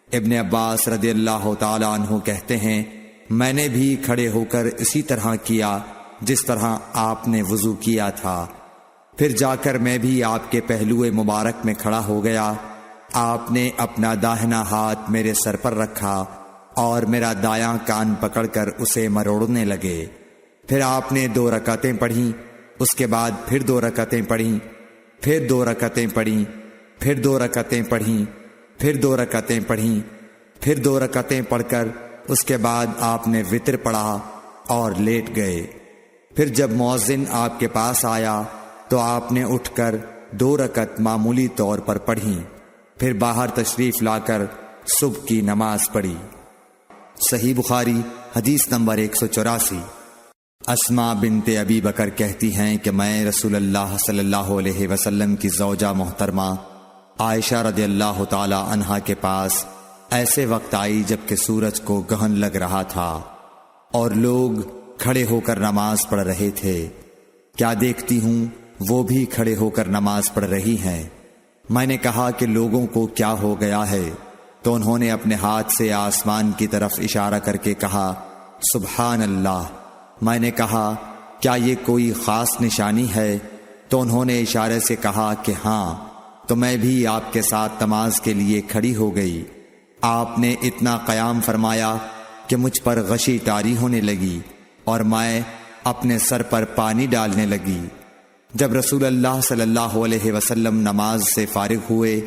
ابن عباس رضی اللہ تعالی عنہ کہتے ہیں میں نے بھی کھڑے ہو کر اسی طرح کیا جس طرح آپ نے وضو کیا تھا۔ پھر جا کر میں بھی آپ کے پہلو مبارک میں کھڑا ہو گیا۔ آپ نے اپنا داہنا ہاتھ میرے سر پر رکھا اور میرا دایاں کان پکڑ کر اسے مروڑنے لگے۔ پھر آپ نے 2 رکعتیں پڑھیں، اس کے بعد پھر 2 رکعتیں پڑھیں، پھر 2 رکعتیں پڑھیں، پھر 2 رکعتیں پڑھیں، پھر 2 رکعتیں پڑھیں، پھر 2 رکعتیں پڑھ کر اس کے بعد آپ نے وتر پڑھا اور لیٹ گئے۔ پھر جب مؤذن آپ کے پاس آیا تو آپ نے اٹھ کر 2 رکعت معمولی طور پر پڑھیں، پھر باہر تشریف لا کر صبح کی نماز پڑھی۔ صحیح بخاری حدیث نمبر 184۔ اسماء بنت ابی بکر کہتی ہیں کہ میں رسول اللہ صلی اللہ علیہ وسلم کی زوجہ محترمہ عائشہ رضی اللہ تعالی عنہا کے پاس ایسے وقت آئی جب کہ سورج کو گہن لگ رہا تھا اور لوگ کھڑے ہو کر نماز پڑھ رہے تھے۔ کیا دیکھتی ہوں وہ بھی کھڑے ہو کر نماز پڑھ رہی ہیں۔ میں نے کہا کہ لوگوں کو کیا ہو گیا ہے، تو انہوں نے اپنے ہاتھ سے آسمان کی طرف اشارہ کر کے کہا سبحان اللہ۔ میں نے کہا کیا یہ کوئی خاص نشانی ہے؟ تو انہوں نے اشارے سے کہا کہ ہاں۔ تو میں بھی آپ کے ساتھ نماز کے لیے کھڑی ہو گئی۔ آپ نے اتنا قیام فرمایا کہ مجھ پر غشی طاری ہونے لگی اور میں اپنے سر پر پانی ڈالنے لگی۔ جب رسول اللہ صلی اللہ علیہ وسلم نماز سے فارغ ہوئے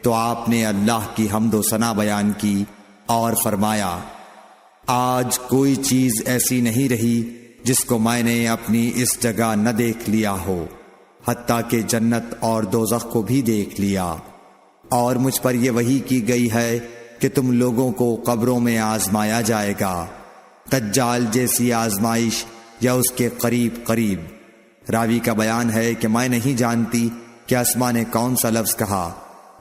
تو آپ نے اللہ کی حمد و ثنا بیان کی اور فرمایا آج کوئی چیز ایسی نہیں رہی جس کو میں نے اپنی اس جگہ نہ دیکھ لیا ہو، حتیٰ کہ جنت اور دوزخ کو بھی دیکھ لیا۔ اور مجھ پر یہ وحی کی گئی ہے کہ تم لوگوں کو قبروں میں آزمایا جائے گا، دجال جیسی آزمائش یا اس کے قریب قریب۔ راوی کا بیان ہے کہ میں نہیں جانتی کہ اسماء نے کون سا لفظ کہا۔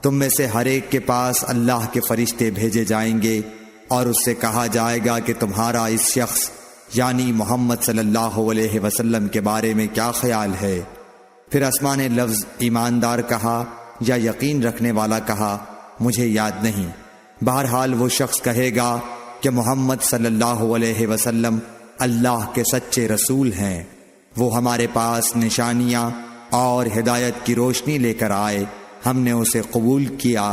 تم میں سے ہر ایک کے پاس اللہ کے فرشتے بھیجے جائیں گے اور اس سے کہا جائے گا کہ تمہارا اس شخص یعنی محمد صلی اللہ علیہ وسلم کے بارے میں کیا خیال ہے؟ پھر اسماء نے لفظ ایماندار کہا یا یقین رکھنے والا کہا، مجھے یاد نہیں۔ بہرحال وہ شخص کہے گا کہ محمد صلی اللہ علیہ وسلم اللہ کے سچے رسول ہیں، وہ ہمارے پاس نشانیاں اور ہدایت کی روشنی لے کر آئے، ہم نے اسے قبول کیا،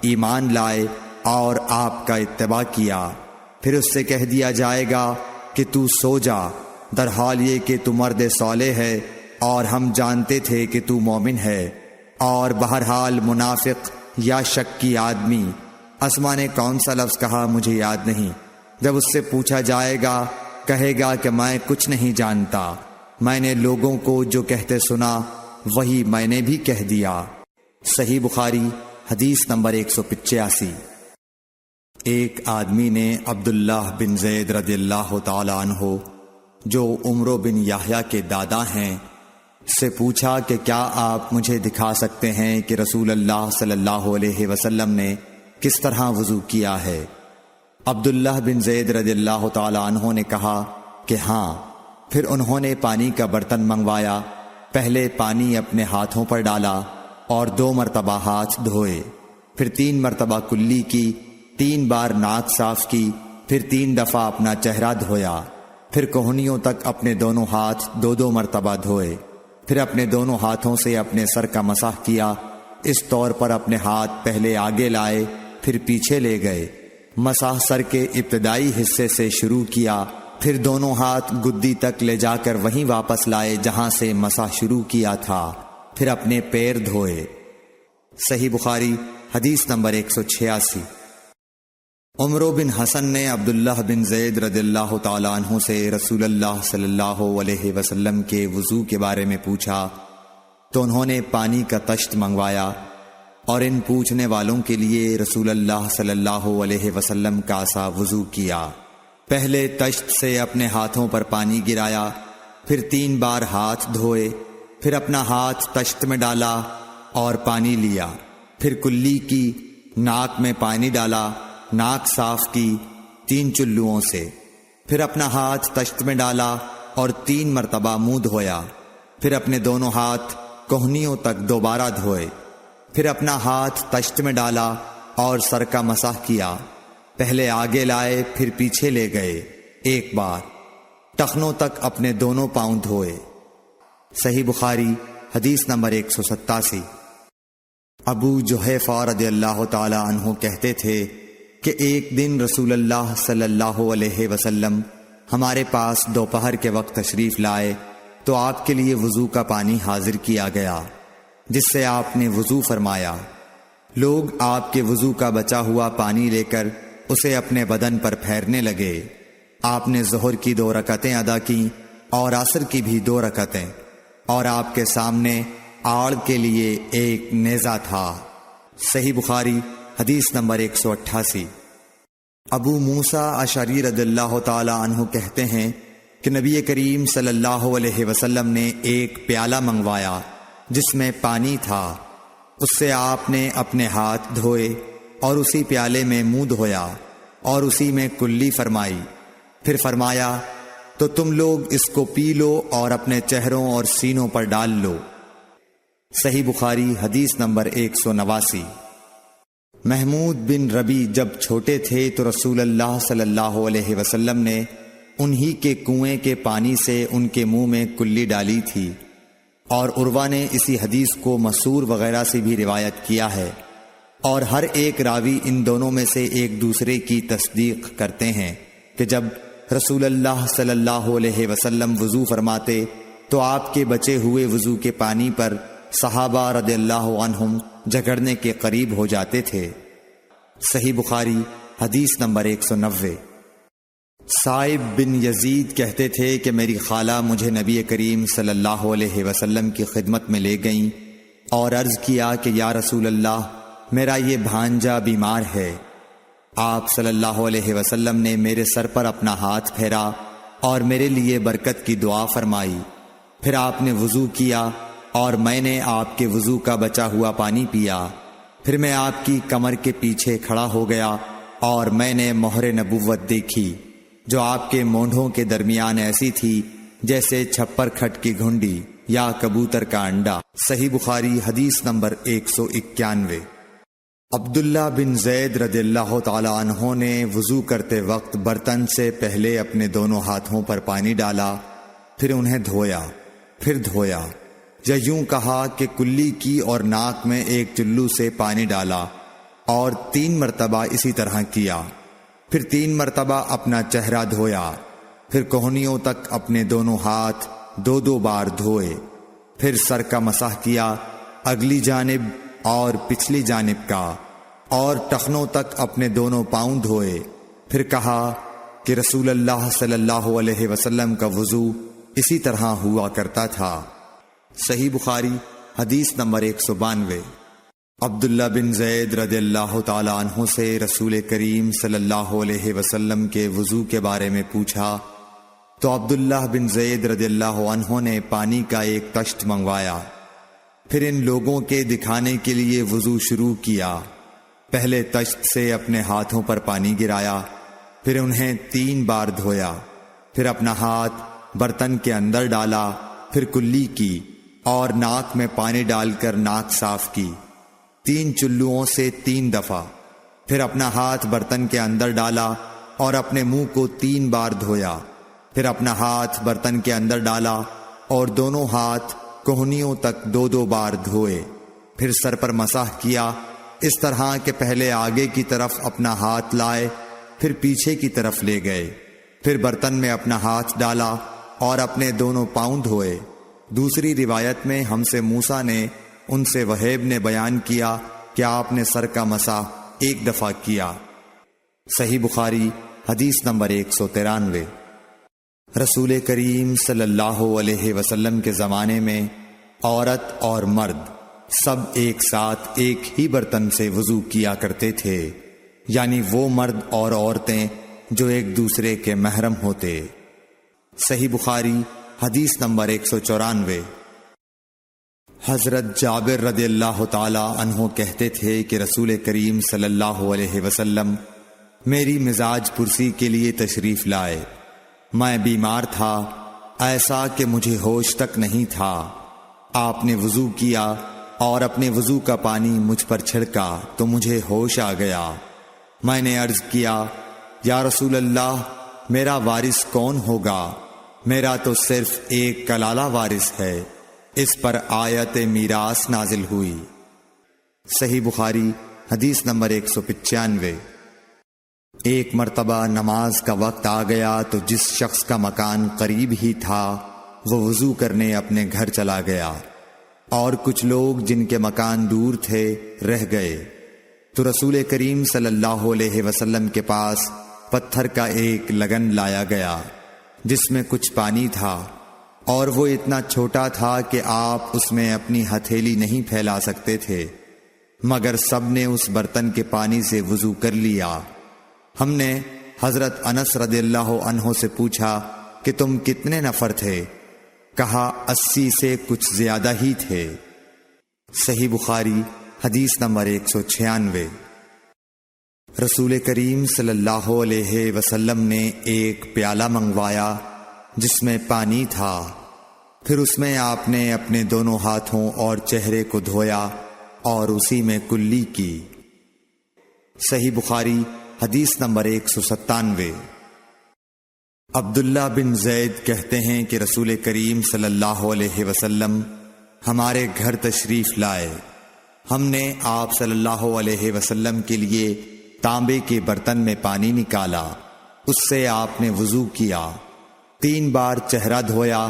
ایمان لائے اور آپ کا اتباع کیا۔ پھر اس سے کہہ دیا جائے گا کہ تو سو جا، در حال یہ کہ تو مرد صالح ہے اور ہم جانتے تھے کہ تو مومن ہے۔ اور بہرحال منافق یا شکی آدمی، اسماء نے کون سا لفظ کہا مجھے یاد نہیں۔ جب اس سے پوچھا جائے گا کہے گا کہ میں کچھ نہیں جانتا، میں نے لوگوں کو جو کہتے سنا وہی میں نے بھی کہہ دیا۔ صحیح بخاری حدیث نمبر 185۔ ایک آدمی نے عبداللہ بن زید رضی اللہ تعالی عنہ جو عمرو بن یحییٰ کے دادا ہیں سے پوچھا کہ کیا آپ مجھے دکھا سکتے ہیں کہ رسول اللہ صلی اللہ علیہ وسلم نے کس طرح وضو کیا ہے؟ عبداللہ بن زید رضی اللہ تعالی عنہ نے کہا کہ ہاں۔ پھر انہوں نے پانی کا برتن منگوایا، پہلے پانی اپنے ہاتھوں پر ڈالا اور 2 مرتبہ ہاتھ دھوئے، پھر 3 مرتبہ کلی کی، 3 بار ناک صاف کی، پھر 3 دفعہ اپنا چہرہ دھویا، پھر کوہنیوں تک اپنے دونوں ہاتھ 2 مرتبہ دھوئے، پھر اپنے دونوں ہاتھوں سے اپنے سر کا مسح کیا، اس طور پر اپنے ہاتھ پہلے آگے لائے پھر پیچھے لے گئے، مسح سر کے ابتدائی حصے سے شروع کیا، پھر دونوں ہاتھ گدی تک لے جا کر وہیں واپس لائے جہاں سے مسح شروع کیا تھا، پھر اپنے پیر دھوئے۔ صحیح بخاری حدیث نمبر 186۔ عمرو بن حسن نے عبداللہ بن زید رضی اللہ تعالیٰ عنہ سے رسول اللہ صلی اللہ علیہ وسلم کے وضو کے بارے میں پوچھا تو انہوں نے پانی کا تشت منگوایا، اور ان پوچھنے والوں کے لیے رسول اللہ صلی اللہ علیہ وسلم کا سا وضو کیا۔ پہلے تشت سے اپنے ہاتھوں پر پانی گرایا، پھر 3 بار ہاتھ دھوئے، پھر اپنا ہاتھ تشت میں ڈالا اور پانی لیا، پھر کلی کی، ناک میں پانی ڈالا، ناک صاف کی 3 چلوؤں سے، پھر اپنا ہاتھ تشت میں ڈالا اور 3 مرتبہ منہ دھویا، پھر اپنے دونوں ہاتھ کوہنیوں تک دوبارہ دھوئے، پھر اپنا ہاتھ تشت میں ڈالا اور سر کا مسح کیا، پہلے آگے لائے پھر پیچھے لے گئے 1 بار، ٹخنوں تک اپنے دونوں پاؤں دھوئے۔ صحیح بخاری حدیث نمبر 187۔ ابو جحیفہ رضی اللہ تعالی عنہ کہتے تھے کہ ایک دن رسول اللہ صلی اللہ علیہ وسلم ہمارے پاس دوپہر کے وقت تشریف لائے تو آپ کے لیے وضو کا پانی حاضر کیا گیا، جس سے آپ نے وضو فرمایا۔ لوگ آپ کے وضو کا بچا ہوا پانی لے کر اسے اپنے بدن پر پھیرنے لگے۔ آپ نے ظہر کی 2 رکعتیں ادا کیں اور عصر کی بھی 2 رکعتیں، اور آپ کے سامنے آڑ کے لیے ایک نیزہ تھا۔ صحیح بخاری حدیث نمبر 188۔ ابو موسیٰ اشعری رضی اللہ تعالی عنہ کہتے ہیں کہ نبی کریم صلی اللہ علیہ وسلم نے ایک پیالہ منگوایا جس میں پانی تھا، اس سے آپ نے اپنے ہاتھ دھوئے اور اسی پیالے میں منہ دھویا اور اسی میں کلی فرمائی، پھر فرمایا تو تم لوگ اس کو پی لو اور اپنے چہروں اور سینوں پر ڈال لو۔ صحیح بخاری حدیث نمبر 189۔ محمود بن ربی جب چھوٹے تھے تو رسول اللہ صلی اللہ علیہ وسلم نے انہی کے کنویں کے پانی سے ان کے منہ میں کلی ڈالی تھی، اور عروہ نے اسی حدیث کو مسور وغیرہ سے بھی روایت کیا ہے، اور ہر ایک راوی ان دونوں میں سے ایک دوسرے کی تصدیق کرتے ہیں کہ جب رسول اللہ صلی اللہ علیہ وسلم وضو فرماتے تو آپ کے بچے ہوئے وضو کے پانی پر صحابہ رضی اللہ عنہم جھگڑنے کے قریب ہو جاتے تھے۔ صحیح بخاری حدیث نمبر 190۔ صائب بن یزید کہتے تھے کہ میری خالہ مجھے نبی کریم صلی اللہ علیہ وسلم کی خدمت میں لے گئیں اور عرض کیا کہ یا رسول اللہ، میرا یہ بھانجا بیمار ہے۔ آپ صلی اللہ علیہ وسلم نے میرے سر پر اپنا ہاتھ پھیرا اور میرے لیے برکت کی دعا فرمائی، پھر آپ نے وضو کیا اور میں نے آپ کے وضو کا بچا ہوا پانی پیا، پھر میں آپ کی کمر کے پیچھے کھڑا ہو گیا اور میں نے مہر نبوت دیکھی جو آپ کے مونڈھوں کے درمیان ایسی تھی جیسے چھپر کھٹ کی گھنڈی یا کبوتر کا انڈا۔ صحیح بخاری حدیث نمبر 191۔ عبداللہ بن زید رضی اللہ تعالی عنہ نے وضو کرتے وقت برتن سے پہلے اپنے دونوں ہاتھوں پر پانی ڈالا، پھر انہیں دھویا، پھر دھویا، یا یوں کہا کہ کلی کی اور ناک میں ایک چلو سے پانی ڈالا اور 3 مرتبہ اسی طرح کیا، پھر 3 مرتبہ اپنا چہرہ دھویا، پھر کوہنیوں تک اپنے دونوں ہاتھ 2 بار دھوئے، پھر سر کا مسح کیا، اگلی جانب اور پچھلی جانب کا، اور ٹخنوں تک اپنے دونوں پاؤں دھوئے، پھر کہا کہ رسول اللہ صلی اللہ علیہ وسلم کا وضو اسی طرح ہوا کرتا تھا۔ صحیح بخاری حدیث نمبر 192۔ عبداللہ بن زید رضی اللہ تعالی عنہ سے رسول کریم صلی اللہ علیہ وسلم کے وضو کے بارے میں پوچھا تو عبداللہ بن زید رضی اللہ عنہ نے پانی کا ایک تشت منگوایا، پھر ان لوگوں کے دکھانے کے لیے وضو شروع کیا۔ پہلے تشت سے اپنے ہاتھوں پر پانی گرایا، پھر انہیں 3 بار دھویا، پھر اپنا ہاتھ برتن کے اندر ڈالا، پھر کلی کی اور ناک میں پانی ڈال کر ناک صاف کی 3 چلوؤں سے 3 دفعہ، پھر اپنا ہاتھ برتن کے اندر ڈالا اور اپنے منہ کو 3 بار دھویا، پھر اپنا ہاتھ برتن کے اندر ڈالا اور دونوں ہاتھ کوہنیوں تک 2 بار دھوئے، پھر سر پر مسح کیا، اس طرح کہ پہلے آگے کی طرف اپنا ہاتھ لائے، پھر پیچھے کی طرف لے گئے، پھر برتن میں اپنا ہاتھ ڈالا اور اپنے دونوں پاؤں دھوئے۔ دوسری روایت میں ہم سے موسیٰ نے ان سے وہیب نے بیان کیا کہ آپ نے سر کا مسح 1 دفعہ کیا۔ صحیح بخاری حدیث نمبر 193۔ رسول کریم صلی اللہ علیہ وسلم کے زمانے میں عورت اور مرد سب ایک ساتھ ایک ہی برتن سے وضو کیا کرتے تھے، یعنی وہ مرد اور عورتیں جو ایک دوسرے کے محرم ہوتے۔ صحیح بخاری حدیث نمبر 194۔ حضرت جابر رضی اللہ تعالی عنہ کہتے تھے کہ رسول کریم صلی اللہ علیہ وسلم میری مزاج پرسی کے لیے تشریف لائے۔ میں بیمار تھا، ایسا کہ مجھے ہوش تک نہیں تھا۔ آپ نے وضو کیا اور اپنے وضو کا پانی مجھ پر چھڑکا تو مجھے ہوش آ گیا۔ میں نے عرض کیا، یا رسول اللہ، میرا وارث کون ہوگا؟ میرا تو صرف ایک کلالہ وارث ہے۔ اس پر آیت میراث نازل ہوئی۔ صحیح بخاری حدیث نمبر 195۔ ایک مرتبہ نماز کا وقت آ گیا تو جس شخص کا مکان قریب ہی تھا وہ وضو کرنے اپنے گھر چلا گیا، اور کچھ لوگ جن کے مکان دور تھے رہ گئے۔ تو رسول کریم صلی اللہ علیہ وسلم کے پاس پتھر کا ایک لگن لایا گیا جس میں کچھ پانی تھا، اور وہ اتنا چھوٹا تھا کہ آپ اس میں اپنی ہتھیلی نہیں پھیلا سکتے تھے، مگر سب نے اس برتن کے پانی سے وضو کر لیا۔ ہم نے حضرت انس رضی اللہ عنہ سے پوچھا کہ تم کتنے نفر تھے؟ کہا 80 سے کچھ زیادہ ہی تھے۔ صحیح بخاری حدیث نمبر 196۔ رسول کریم صلی اللہ علیہ وسلم نے ایک پیالہ منگوایا جس میں پانی تھا، پھر اس میں آپ نے اپنے دونوں ہاتھوں اور چہرے کو دھویا اور اسی میں کلی کی۔ صحیح بخاری حدیث نمبر 197۔ عبداللہ بن زید کہتے ہیں کہ رسول کریم صلی اللہ علیہ وسلم ہمارے گھر تشریف لائے۔ ہم نے آپ صلی اللہ علیہ وسلم کے لیے تانبے کے برتن میں پانی نکالا، اس سے آپ نے وضو کیا، 3 بار چہرہ دھویا،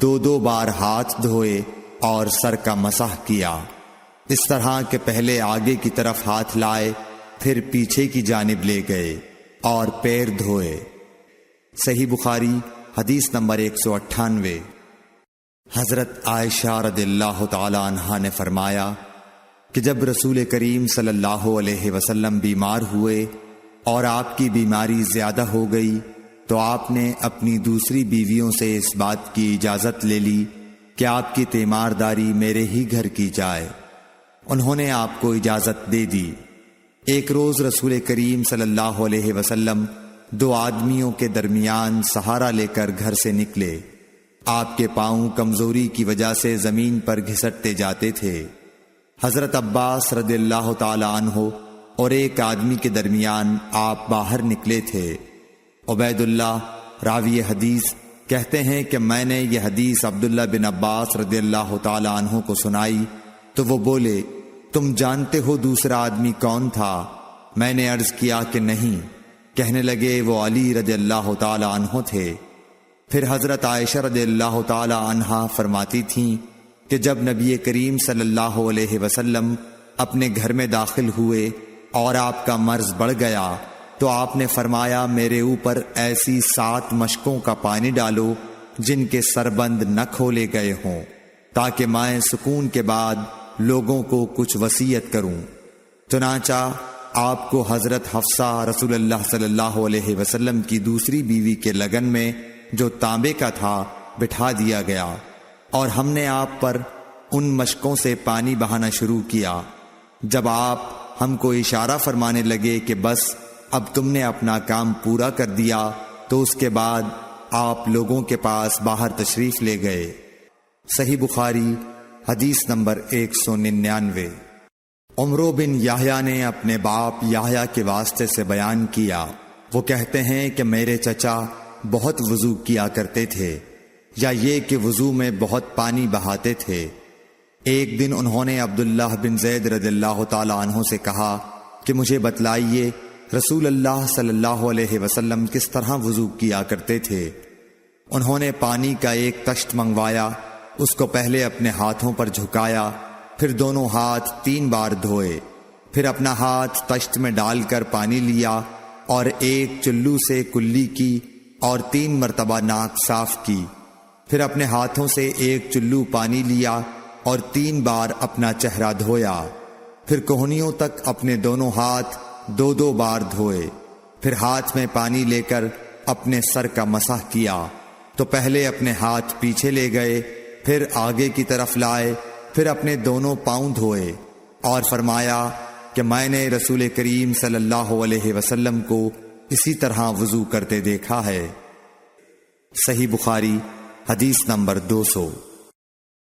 2 بار ہاتھ دھوئے اور سر کا مسح کیا، اس طرح کہ پہلے آگے کی طرف ہاتھ لائے، پھر پیچھے کی جانب لے گئے اور پیر دھوئے۔ صحیح بخاری حدیث نمبر 198۔ حضرت عائشہ رضی اللہ تعالی عنہا نے فرمایا کہ جب رسول کریم صلی اللہ علیہ وسلم بیمار ہوئے اور آپ کی بیماری زیادہ ہو گئی تو آپ نے اپنی دوسری بیویوں سے اس بات کی اجازت لے لی کہ آپ کی تیمارداری میرے ہی گھر کی جائے۔ انہوں نے آپ کو اجازت دے دی۔ ایک روز رسول کریم صلی اللہ علیہ وسلم 2 آدمیوں کے درمیان سہارا لے کر گھر سے نکلے۔ آپ کے پاؤں کمزوری کی وجہ سے زمین پر گھسٹتے جاتے تھے۔ حضرت عباس رضی اللہ تعالی عنہ اور ایک آدمی کے درمیان آپ باہر نکلے تھے۔ عبید اللہ راوی حدیث کہتے ہیں کہ میں نے یہ حدیث عبداللہ بن عباس رضی اللہ تعالی عنہ کو سنائی تو وہ بولے، تم جانتے ہو دوسرا آدمی کون تھا؟ میں نے عرض کیا کہ نہیں۔ کہنے لگے وہ علی رضی اللہ تعالی عنہ تھے۔ پھر حضرت عائشہ رضی اللہ تعالی عنہا فرماتی تھیں کہ جب نبی کریم صلی اللہ علیہ وسلم اپنے گھر میں داخل ہوئے اور آپ کا مرض بڑھ گیا تو آپ نے فرمایا میرے اوپر ایسی 7 مشکوں کا پانی ڈالو جن کے سربند نہ کھولے گئے ہوں، تاکہ میں سکون کے بعد لوگوں کو کچھ وصیت کروں۔ چنانچہ آپ کو حضرت حفصہ رسول اللہ صلی اللہ علیہ وسلم کی دوسری بیوی کے لگن میں جو تانبے کا تھا بٹھا دیا گیا، اور ہم نے آپ پر ان مشکوں سے پانی بہانا شروع کیا۔ جب آپ ہم کو اشارہ فرمانے لگے کہ بس اب تم نے اپنا کام پورا کر دیا تو اس کے بعد آپ لوگوں کے پاس باہر تشریف لے گئے۔ صحیح بخاری حدیث نمبر 199۔ عمرو بن یحییٰ نے اپنے باپ یحییٰ کے واسطے سے بیان کیا، وہ کہتے ہیں کہ میرے چچا بہت وضو کیا کرتے تھے، یا یہ کہ وضو میں بہت پانی بہاتے تھے۔ ایک دن انہوں نے عبداللہ بن زید رضی اللہ تعالی عنہ سے کہا کہ مجھے بتلائیے رسول اللہ صلی اللہ علیہ وسلم کس طرح وضو کیا کرتے تھے۔ انہوں نے پانی کا ایک تشت منگوایا، اس کو پہلے اپنے ہاتھوں پر جھکایا، پھر دونوں ہاتھ 3 بار دھوئے، پھر اپنا ہاتھ تشت میں ڈال کر پانی لیا اور ایک چلو سے کلی کی اور 3 مرتبہ ناک صاف کی، پھر اپنے ہاتھوں سے ایک چلو پانی لیا اور 3 بار اپنا چہرہ دھویا، پھر کوہنیوں تک اپنے دونوں ہاتھ 2 بار دھوئے، پھر ہاتھ میں پانی لے کر اپنے سر کا مسح کیا تو پہلے اپنے ہاتھ پیچھے لے گئے، پھر آگے کی طرف لائے، پھر اپنے دونوں پاؤں دھوئے، اور فرمایا کہ میں نے رسول کریم صلی اللہ علیہ وسلم کو اسی طرح وضو کرتے دیکھا ہے۔ صحیح بخاری حدیث نمبر 200۔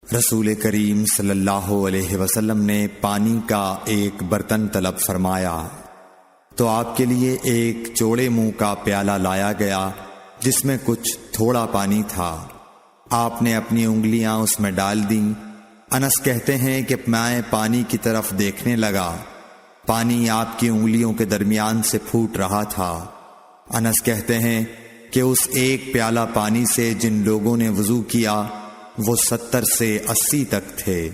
رسول کریم صلی اللہ علیہ وسلم نے پانی کا ایک برتن طلب فرمایا تو آپ کے لیے ایک چوڑے منہ کا پیالہ لایا گیا جس میں کچھ تھوڑا پانی تھا۔ آپ نے اپنی انگلیاں اس میں ڈال دیں۔ انس کہتے ہیں کہ میں پانی کی طرف دیکھنے لگا، پانی آپ کی انگلیوں کے درمیان سے پھوٹ رہا تھا۔ انس کہتے ہیں کہ اس ایک پیالہ پانی سے جن لوگوں نے وضو کیا وہ 70 سے 80 تک تھے۔